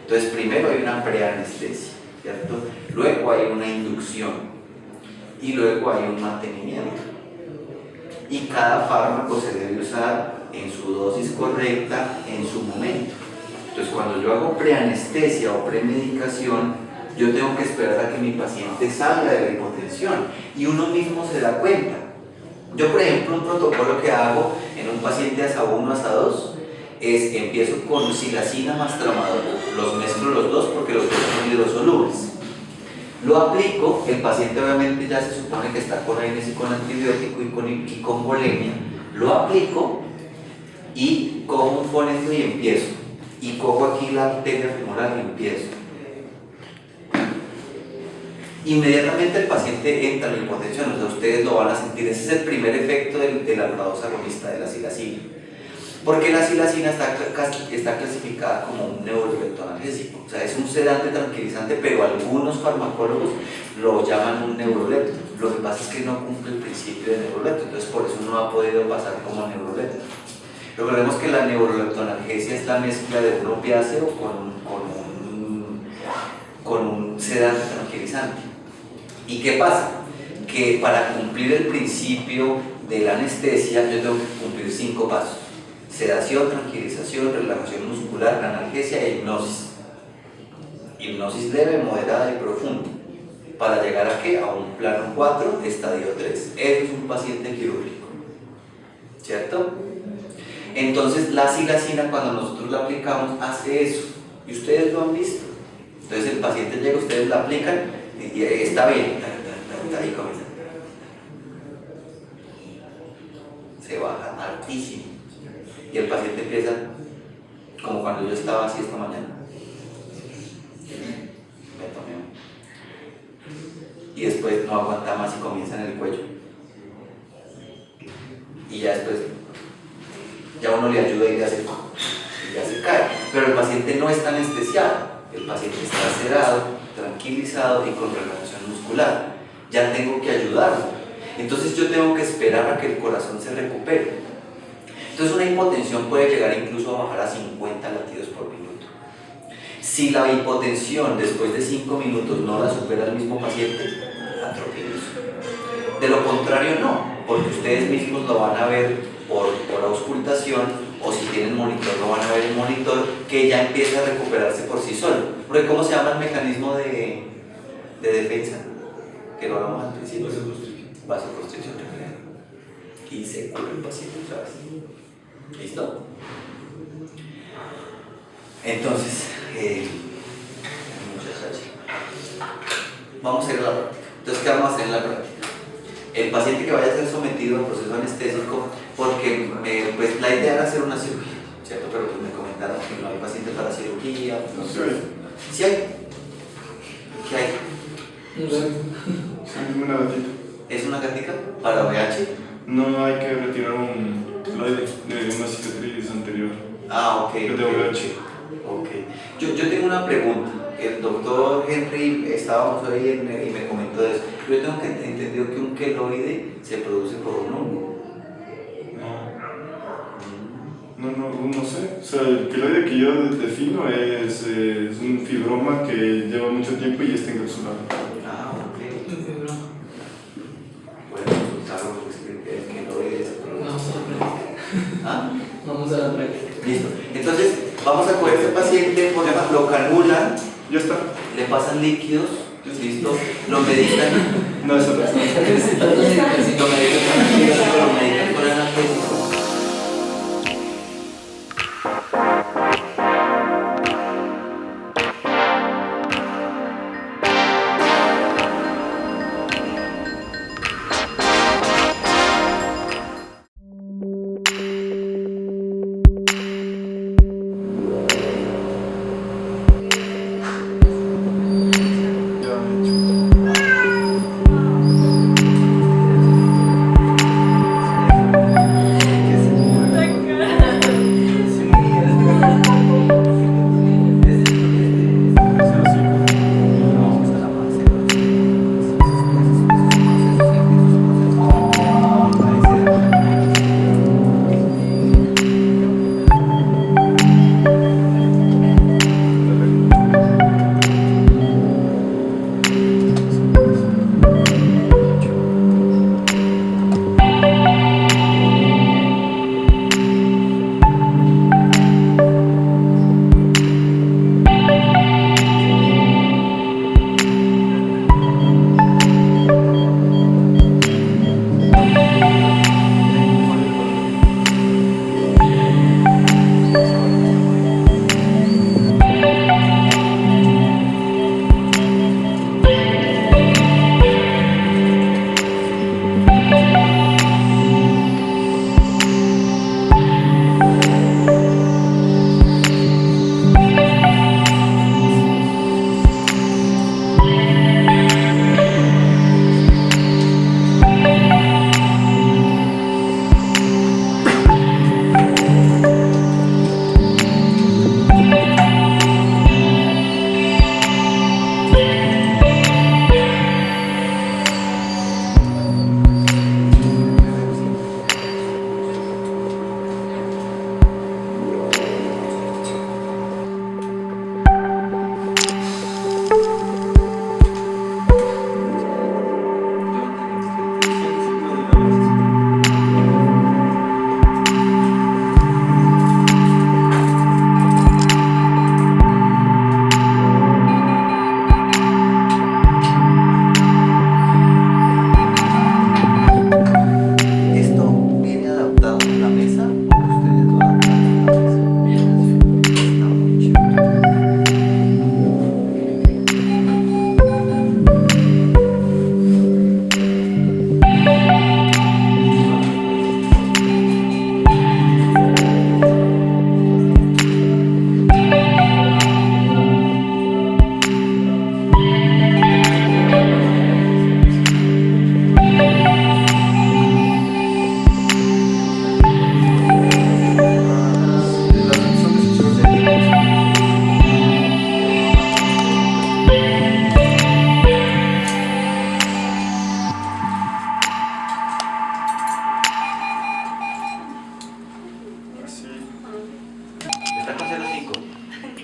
Entonces, primero hay una preanestesia, ¿cierto? Luego hay una inducción y luego hay un mantenimiento. Y cada fármaco se debe usar en su dosis correcta, en su momento. Entonces, cuando yo hago preanestesia o premedicación, yo tengo que esperar a que mi paciente salga de la hipotensión y uno mismo se da cuenta. Yo, por ejemplo, un protocolo que hago en un paciente ASA 1, ASA 2 es que empiezo con silacina más tramadol, los mezclo los dos porque los dos son hidrosolubles. Lo aplico, el paciente obviamente ya se supone que está con AINES y con antibiótico y con volemia, lo aplico y cojo un fonendo y empiezo. Y cojo aquí la arteria femoral y empiezo. Inmediatamente el paciente entra en hipotensión, o sea, ustedes lo van a sentir. Ese es el primer efecto de la alpradosa agonista, de la silacina. Porque la silacina está clasificada como un neuroleptoanalgésico, o sea, es un sedante tranquilizante, pero algunos farmacólogos lo llaman un neurolepto. Lo que pasa es que no cumple el principio de neurolepto, entonces por eso no ha podido pasar como neurolepto. Recordemos que la neuroleptoanalgesia es la mezcla de un opiáceo con un sedante tranquilizante. ¿Y qué pasa? Que para cumplir el principio de la anestesia yo tengo que cumplir 5 pasos: sedación, tranquilización, relajación muscular, analgesia e hipnosis. Hipnosis leve, moderada y profunda. ¿Para llegar a qué? A un plano 4, estadio 3. Eso es un paciente quirúrgico, ¿cierto? Entonces la silacina, cuando nosotros la aplicamos, hace eso. Y ustedes lo han visto. Entonces el paciente llega, ustedes la aplican y está bien. Ahí comienza. Se baja altísimo. Y el paciente empieza como cuando yo estaba así esta mañana. Me tomé uno. Y después no aguanta más y comienza en el cuello. Y ya después, ya uno le ayuda y ya se cae. Pero el paciente no está anestesiado, el paciente está sedado, tranquilizado y con relajación muscular. Ya tengo que ayudarlo. Entonces yo tengo que esperar a que el corazón se recupere. Entonces una hipotensión puede llegar incluso a bajar a 50 latidos por minuto. Si la hipotensión después de 5 minutos no la supera el mismo paciente, atropellos. De lo contrario no, porque ustedes mismos lo van a ver por auscultación, o si tienen monitor lo van a ver en monitor, que ya empieza a recuperarse por sí solo. Porque ¿cómo se llama el mecanismo de defensa? Que lo hablamos al principio. Vasoconstricción nuclear. Y se cura el paciente otra vez. ¿Listo? Entonces, muchas gracias. Vamos a ir a la práctica. Entonces, ¿qué vamos a hacer en la práctica? El paciente que vaya a ser sometido al proceso anestésico, porque pues, la idea era hacer una cirugía, ¿cierto? Pero pues me comentaron que no hay pacientes para cirugía. No sé. ¿Sí hay? ¿Qué hay? No sé. Sí, una gatita. ¿Es una gatica para VH? No, hay que retirar un keloide de una cicatriz anterior. Ah, ok. De VH. Ok. Yo tengo una pregunta. El doctor Henry, estábamos hoy y me comentó eso. Yo tengo que entendido que un queloide se produce por un hongo. No sé. O sea, el keloide que yo defino es un fibroma que lleva mucho tiempo y está encapsulado. Ah, ok. Un fibroma. Bueno, consultarlo porque el queloide se produce. Vamos a la práctica. ¿Ah? Vamos a la práctica. Listo. Entonces, vamos a coger a este paciente, por ejemplo, lo canulan, Ya está. le pasan líquidos, listo, lo medican. No, eso no está. Necesitamos medicación. Lo medican con analgésico.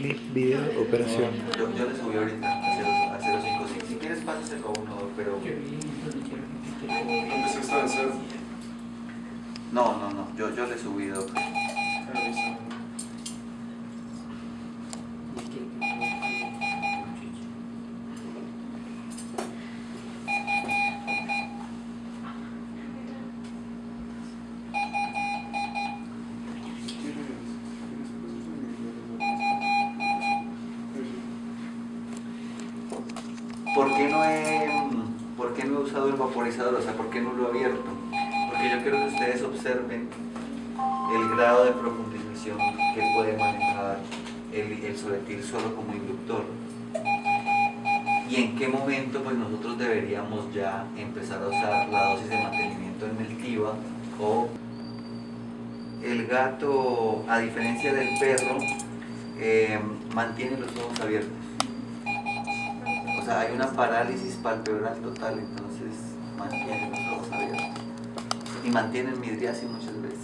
clip, video, operación. Yo le subí ahorita a 05. Si quieres, pásaselo a uno, pero. ¿Dónde se está de cero? No, yo le subí dos. ¿Por qué no he usado el vaporizador? O sea, ¿por qué no lo he abierto? Porque yo quiero que ustedes observen el grado de profundización que puede manejar el soletil solo como inductor. Y en qué momento pues nosotros deberíamos ya empezar a usar la dosis de mantenimiento en el TIVA. O el gato, a diferencia del perro, mantiene los ojos abiertos. O sea, hay una parálisis palpebral total, entonces mantiene los ojos abiertos. Y mantiene el midriasis muchas veces.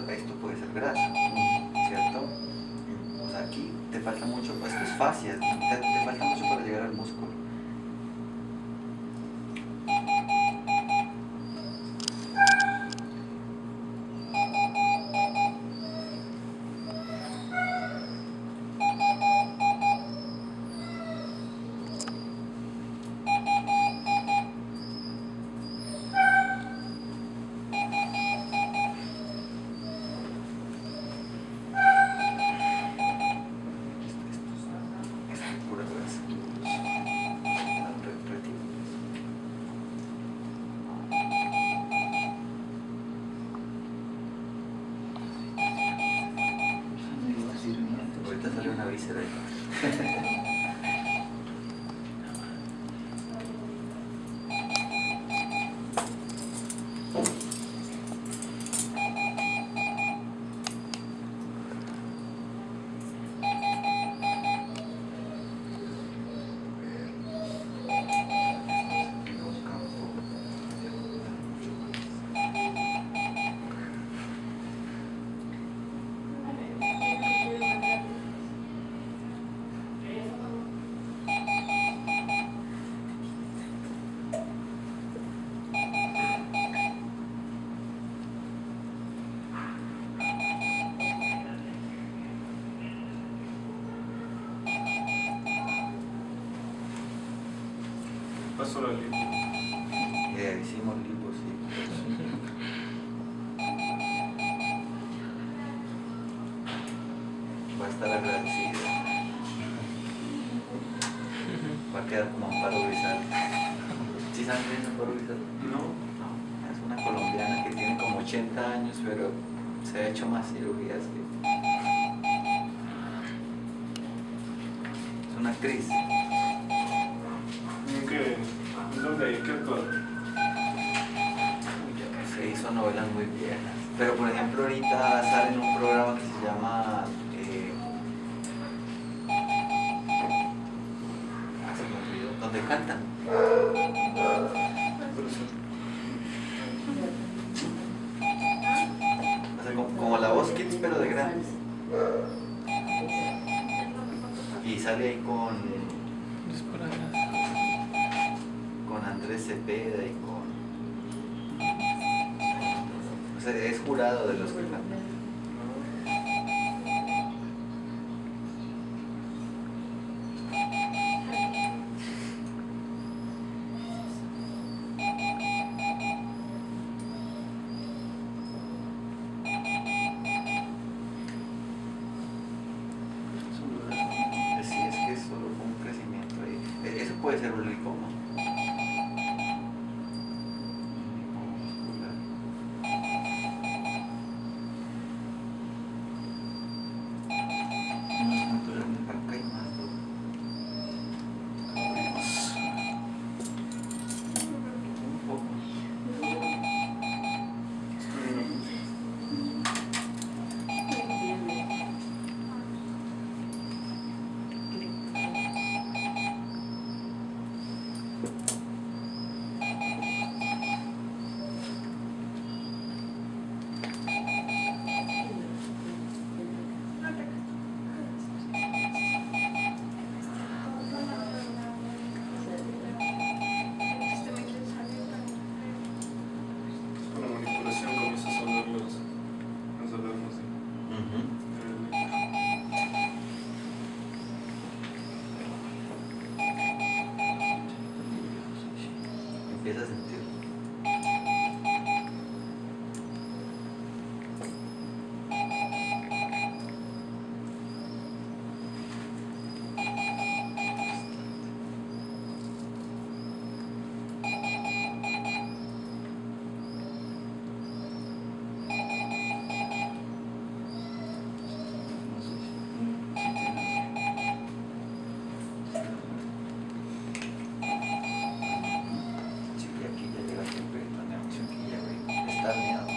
Esto puede ser grasa, ¿cierto? O sea, aquí te falta mucho, pues esto es fascia, te falta mucho para llegar al músculo. Ahorita sale una víscera ahí. Paso la lipo. Hicimos lipo, sí. Va a estar agradecida. Va a quedar como Amparo Grisal. ¿Sí saben quién es Amparo Grisal? No. Es una colombiana que tiene como 80 años, pero se ha hecho más cirugías que... Es una actriz. ¿Qué actor? Se hizo novelas muy viejas. Pero por ejemplo ahorita sale en un programa que se llama... se me olvidó, donde cantan. O sea, como La Voz Kids, pero de grandes. Y sale ahí con Andrés Cepeda y con... O sea, es jurado de los que cantan. Sí, es que eso... puede ser un lipoma. Lipoma muscular. Más natural. Acá hay más. Abrimos un poco. Con la manipulación comienzas a ver las alarmas. Empieza a sentir. Sí, y aquí ya llega el peritoneum, la emoción que ya ve, está herniado.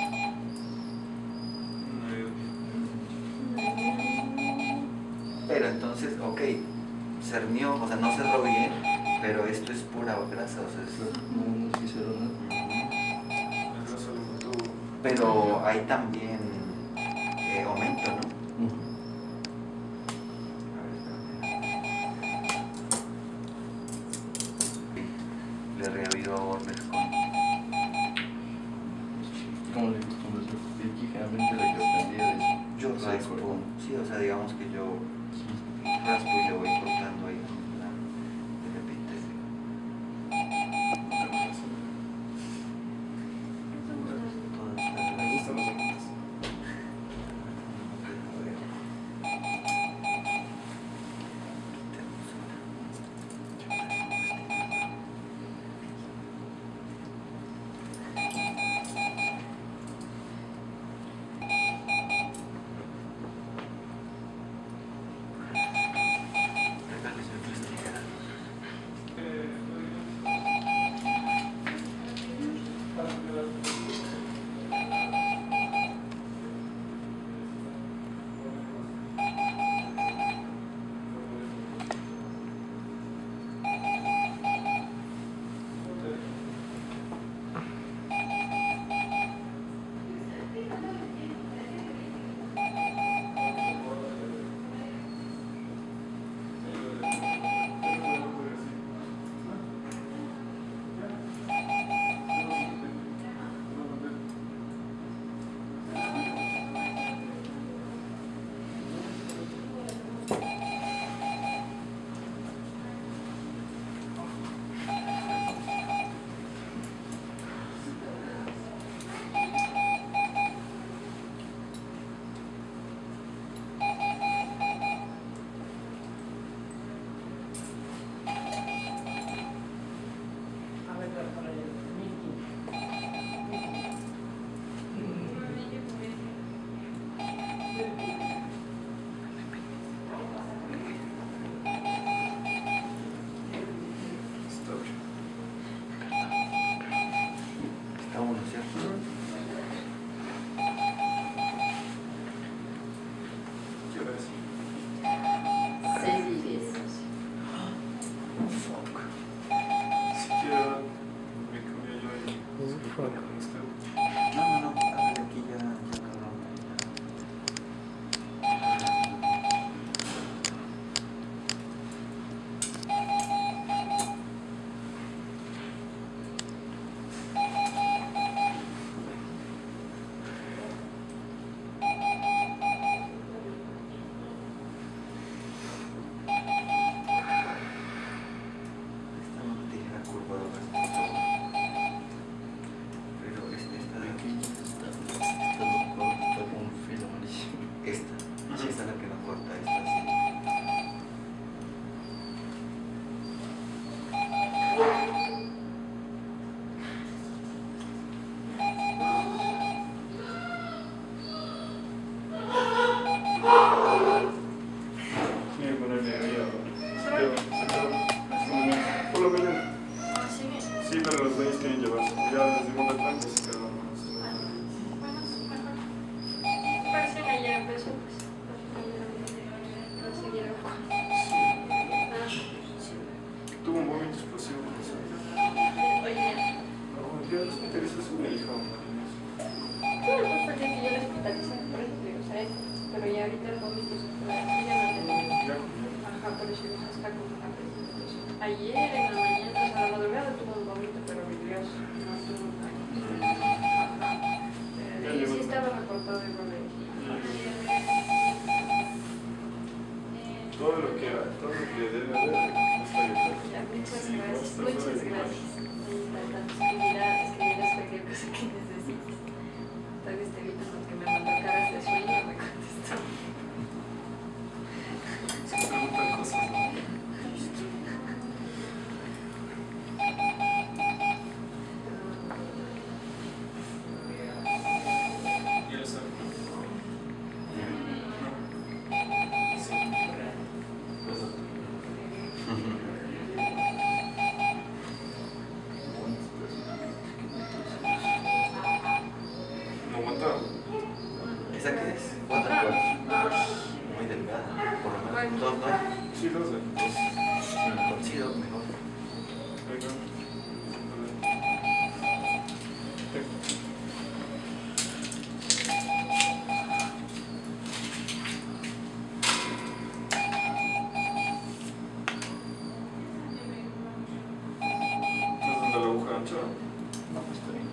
Pero entonces, ok, se hernió, o sea, no cerró bien, pero esto es pura grasa, o sea, No se hicieron nada. pero hay también aumento, ¿no? A ver, espérame. Le reavivo a Ormes con... ¿Cómo le acostumbras a aquí? Generalmente la que aprendí es Yo raspo, sí, o sea, digamos que yo raspo y le voy cortando ahí de repente. Me gustan los zapatos. eso pues no se dieron cuenta. Tuvo un momento explosivo con eso. Oye, No, ya los intereses son mi hija. claro, pues fue el día que yo le hospitalicé, por eso te digo, ¿sabes? Pero ya ahorita el vómito se fue, ya no tengo. Ajá, por eso está como una presentación. Ayer en la mañana, o sea, a la madrugada tuvo un vómito, pero mi Dios, no tuvo nada. Ajá. Y sí estaba reportado de problema. Todo lo que debe haber está bien. Ya, muchas gracias, muchas gracias. Escribirás cualquier cosa que necesites. Tal vez te evitas porque me mandó caras de sueño y no me contestó. Se preguntan cosas, ¿no? ¿Y él sabe? Sí. ¿No aguantaba? ¿Esa qué es? ¿Cuánto? Muy delgada, por lo menos. Dos, ¿no? Sí, lo sé. Sí, dos, mejor. Venga. Entonces, la aguja ancha. No, pues está bien.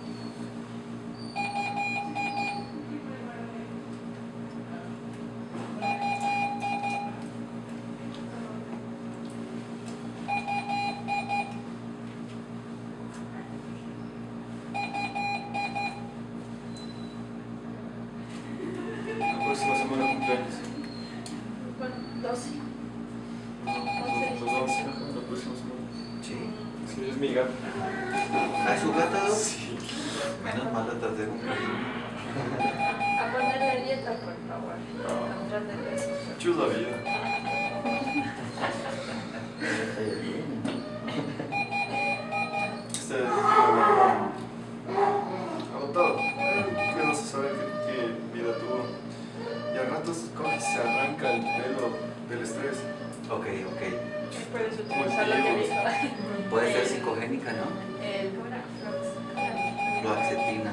La próxima semana cumpleaños. Bueno, 12. Los 11, la próxima semana. Sí. Sí, es mi gato. ¿Ah, es su gata? Sí. Menos mal la traté de cumplir. A ponerle dieta, por favor. Control de peso. Chula vida. Este es agotado. Que no se sabe qué vida tuvo. Y al rato coge y se arranca el pelo del estrés. Ok, ok. Por eso utilizar lo que dijo. Puede ser psicogénica, ¿no? ¿Cómo era? Fluoxetina.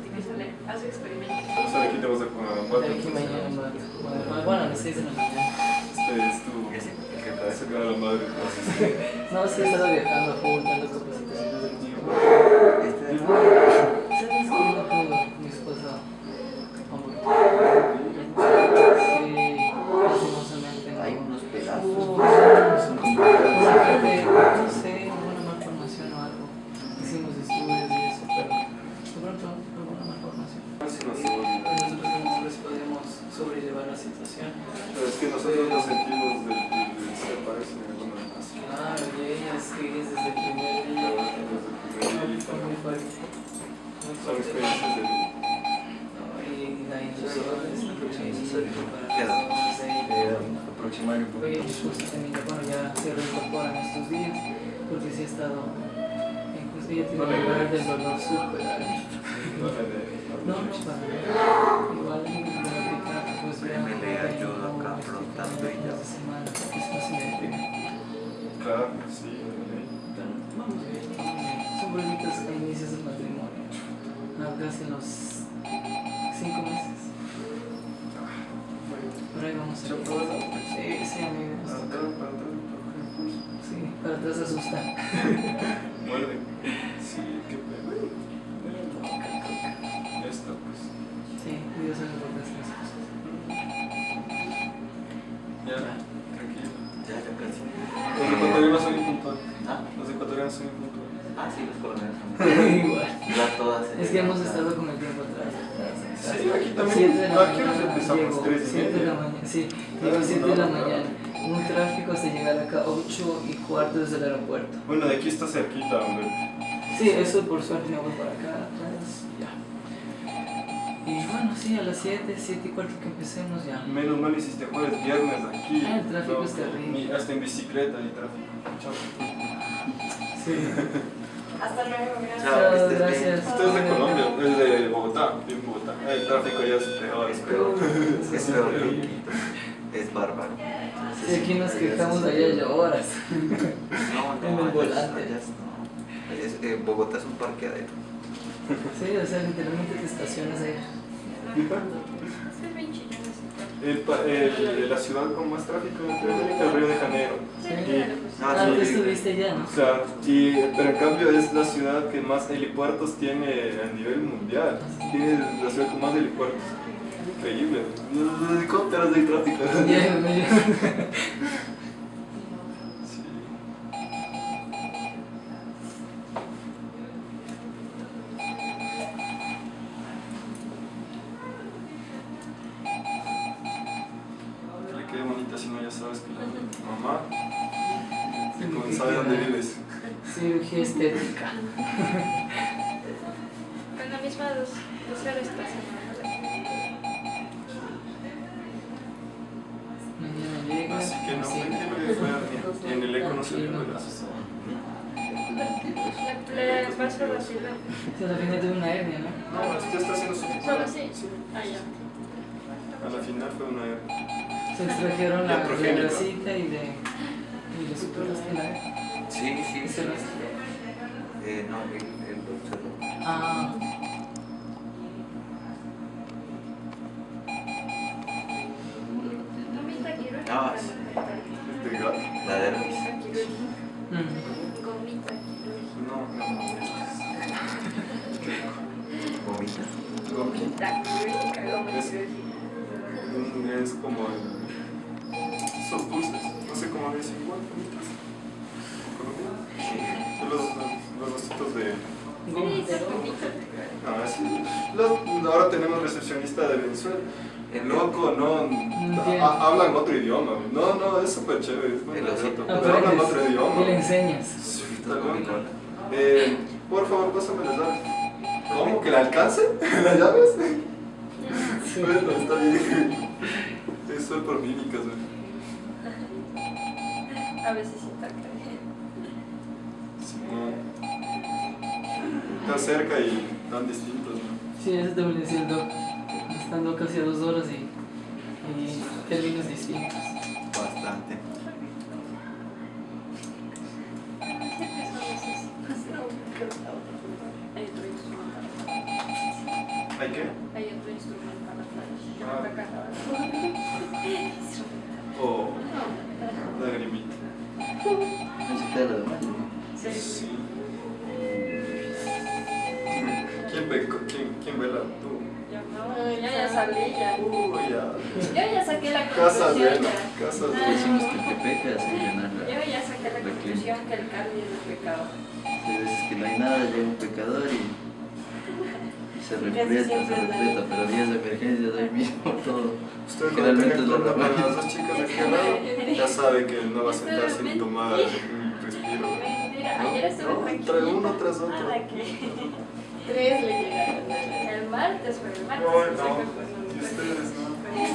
Utilízale, haz experimentos. O sea, aquí te vas a comer De aquí mañana, bueno, a las 6 de la mañana. Este es tu. Ese, ¿qué Te pasa? sacar a la madre. No, sí he estado viajando a full, dando capacitaciones del tiempo. Este de ¿Sabes qué? No puedo, mi esposa. Amor. Sí, lastimosamente no. hay unos pedazos. Aparte, no sé, alguna malformación o algo. Hicimos estudios y eso, pero de pronto alguna malformación. Así no se olvida. Nosotros nosotros podemos sobrellevar la situación. Pero es que nosotros los sentimos se parecen en alguna más. Claro, y ella sí es desde el primer día. Fue muy fuerte. Muy Son fuerte. experiencias de vida. No, y la ilusión es la próxima Queda. Aproximar un Oye, poquito. justo también, bueno, ya se reincorporan estos días, porque sí ha estado, incluso ella tiene que hablar del dolor súper alto. No, no, para nada. Igual, pues vean, Me le ayudo acá afrontando y ya. esta semana, porque si no se me deprime. Claro, sí. Pero vamos bien, vamos bien. Son bonitas a inicios del matrimonio, casi en los 5 meses. Por ahí vamos a ¿Ya ver. probaste? Sí, amigo. Sí, para atrás asusta. Muerde. Sí, qué pena. Esto, pues. Sí, Dios se lo por estas cosas. Ya, tranquilo. Ya, ya casi. Los ecuatorianos son impuntuales. ¿Ah? Los ecuatorianos son impuntuales. Ah, sí, los colombianos también. Igual. Ya todas. Es que hemos estado con el tiempo atrás. Sí, aquí también. 7 de la Aquí nos mañana empezamos llego, 3:30. 7 de la mañana, sí, llego 7 de la mañana. Un tráfico hasta llegar acá 8:15 desde el aeropuerto. Bueno, de aquí está cerquita, hombre. Sí, eso por suerte me voy para acá, atrás, ya. Y bueno, sí, a las 7:15 que empecemos ya. Menos mal hiciste jueves, viernes aquí. Ah, el tráfico es terrible. Hasta en bicicleta hay tráfico. Chao. Sí. Hasta luego, gracias. Chao, que estés bien. Gracias. Usted es de Colombia, es de Bogotá, vive en Bogotá. El tráfico ya es peor. Es peor, es peor que aquí. Es bárbaro. Sí, aquí nos quejamos, allá lloras. No, en el allá volante. no. Bogotá es un parqueadero. Sí, o sea, literalmente te estacionas ahí. Sí, es bien chillón. La ciudad con más tráfico en Latinoamérica es Río de Janeiro. Sí. Ah, Tú sí. estuviste allá, ¿no? Claro, pero en cambio es la ciudad que más helipuertos tiene a nivel mundial. Tiene la ciudad con más helipuertos. Increíble. Los helicópteros de tráfico. Ya, ya. Sí. Que le quede bonita, si no ya sabes que la mamá sabe dónde vives. Cirugía estética. Con la misma dos horas esta semana. Mañana llega. Así que no, sí. tranquilo que fue en el eco no se ve nada. Le paso la ciudad. Sí, al final tuve una hernia, ¿no? No, usted está haciendo su Solo así. Sí. Ah, ya. A la final fue una. Se extrajeron la Iatrogénica. grasita y le superaste la hernia. Sí, sí, sí. ¿Cerraste? No, el doctor. Ah. Gomita quirúrgica. Ah, De gato. La dermis. Gomita quirúrgica. Mm. Gomita quirúrgica. No. Vomita. Gomita quirúrgica. Gomita Es- quirúrgica. Es como esos dulces. No sé cómo le dicen igual. Son los ositos de. Sí, son gomitas. Ahora tenemos recepcionista de Venezuela. El loco no entiendo. hablan otro idioma. No, es súper chévere. Es muy El gracioso, osito. pero hablan otro idioma. Y le enseñas. Sí, está loco. Por favor, pásame las llaves. ¿Cómo? ¿Que le alcance? ¿Las llaves? Sí. Bueno, está bien. Eso es por mímicas, güey. A veces sí está acá. Sí, no. Está cerca y tan distintos, ¿no? Sí, eso también decía el doc. Estando casi a 2 horas y términos distintos. Bastante. Siempre son esos. Hay otro instrumento. ¿Hay qué? Hay otro instrumento para Ah. O lagrimita. Música de la demás. Sí. ¿Quién vela? Tú. Yo no, ya salí ya. Uy, ya. Yo ya saqué la Casa conclusión vela. ya. Casa Ah. Decimos que el que peca es llenar Yo ya saqué la conclusión que el cambio es el pecado. Hay veces que no hay nada, llega un pecador y se repleta, pero días de emergencia de ahí mismo todo. Usted cuando Generalmente tenga es la turno para normal. las dos chicas de aquel lado, ya sabe que no va a sentarse ni tomar un respiro. Mentira, ayer estuve No, tranquila. trae uno tras otro. Nada que 3 le llegaron. El martes fue el martes. No, que se no. fue con Y ustedes no.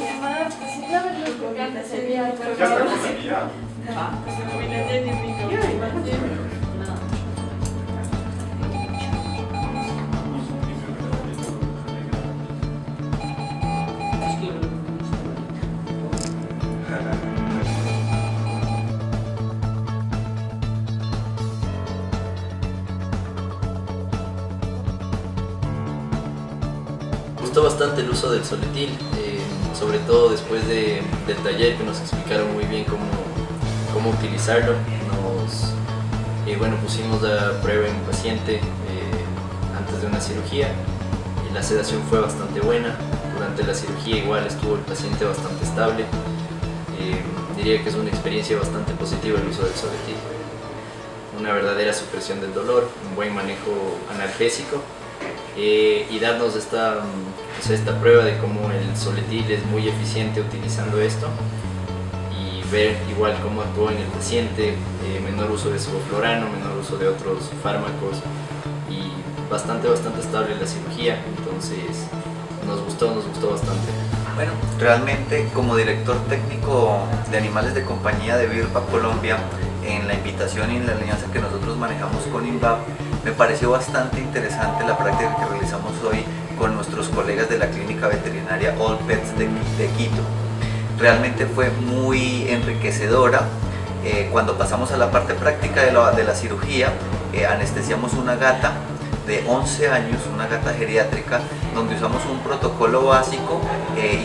el martes, si no ves los juguetes, se veía el Ya está con la guía. Me gustó bastante el uso del soletil, sobre todo después del taller que nos explicaron muy bien cómo utilizarlo. Bueno, pusimos a prueba en un paciente antes de una cirugía y la sedación fue bastante buena. Durante la cirugía igual estuvo el paciente bastante estable. Diría que es una experiencia bastante positiva el uso del soletil. Una verdadera supresión del dolor, un buen manejo analgésico. Y darnos esta prueba de cómo el soletil es muy eficiente utilizando esto y ver igual cómo actuó en el paciente, menor uso de sevoflurano, menor uso de otros fármacos y bastante estable la cirugía, entonces nos gustó bastante. Bueno, realmente como director técnico de animales de compañía de BIRPA Colombia, en la invitación y en la alianza que nosotros manejamos con INVAP, Me pareció bastante interesante la práctica que realizamos hoy con nuestros colegas de la clínica veterinaria All Pets de Quito. Realmente fue muy enriquecedora. Cuando pasamos a la parte práctica de la cirugía, anestesiamos una gata de 11 años, una gata geriátrica, donde usamos un protocolo básico,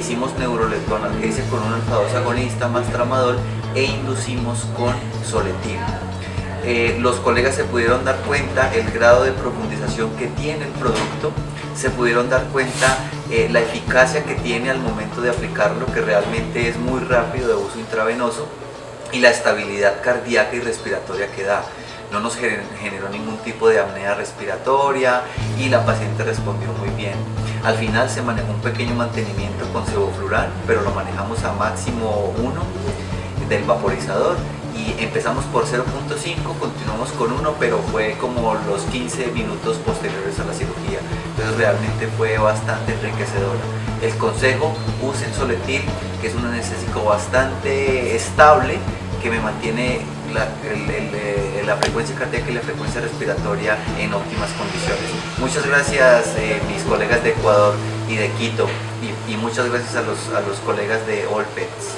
hicimos neuroleptoanalgesia con un alfa-2 agonista más tramadol e inducimos con Soletil. Los colegas se pudieron dar cuenta el grado de profundización que tiene el producto, se pudieron dar cuenta la eficacia que tiene al momento de aplicarlo, que realmente es muy rápido de uso intravenoso, y la estabilidad cardíaca y respiratoria que da. No nos generó ningún tipo de apnea respiratoria y la paciente respondió muy bien. Al final se manejó un pequeño mantenimiento con sevofluran, pero lo manejamos a máximo 1 del vaporizador y empezamos por 0.5, continuamos con 1, pero fue como los 15 minutos posteriores a la cirugía. Entonces realmente fue bastante enriquecedora. El consejo: usen Soletil, que es un anestésico bastante estable, que me mantiene la frecuencia cardíaca y la frecuencia respiratoria en óptimas condiciones. Muchas gracias mis colegas de Ecuador y de Quito, y muchas gracias a los colegas de All Pets.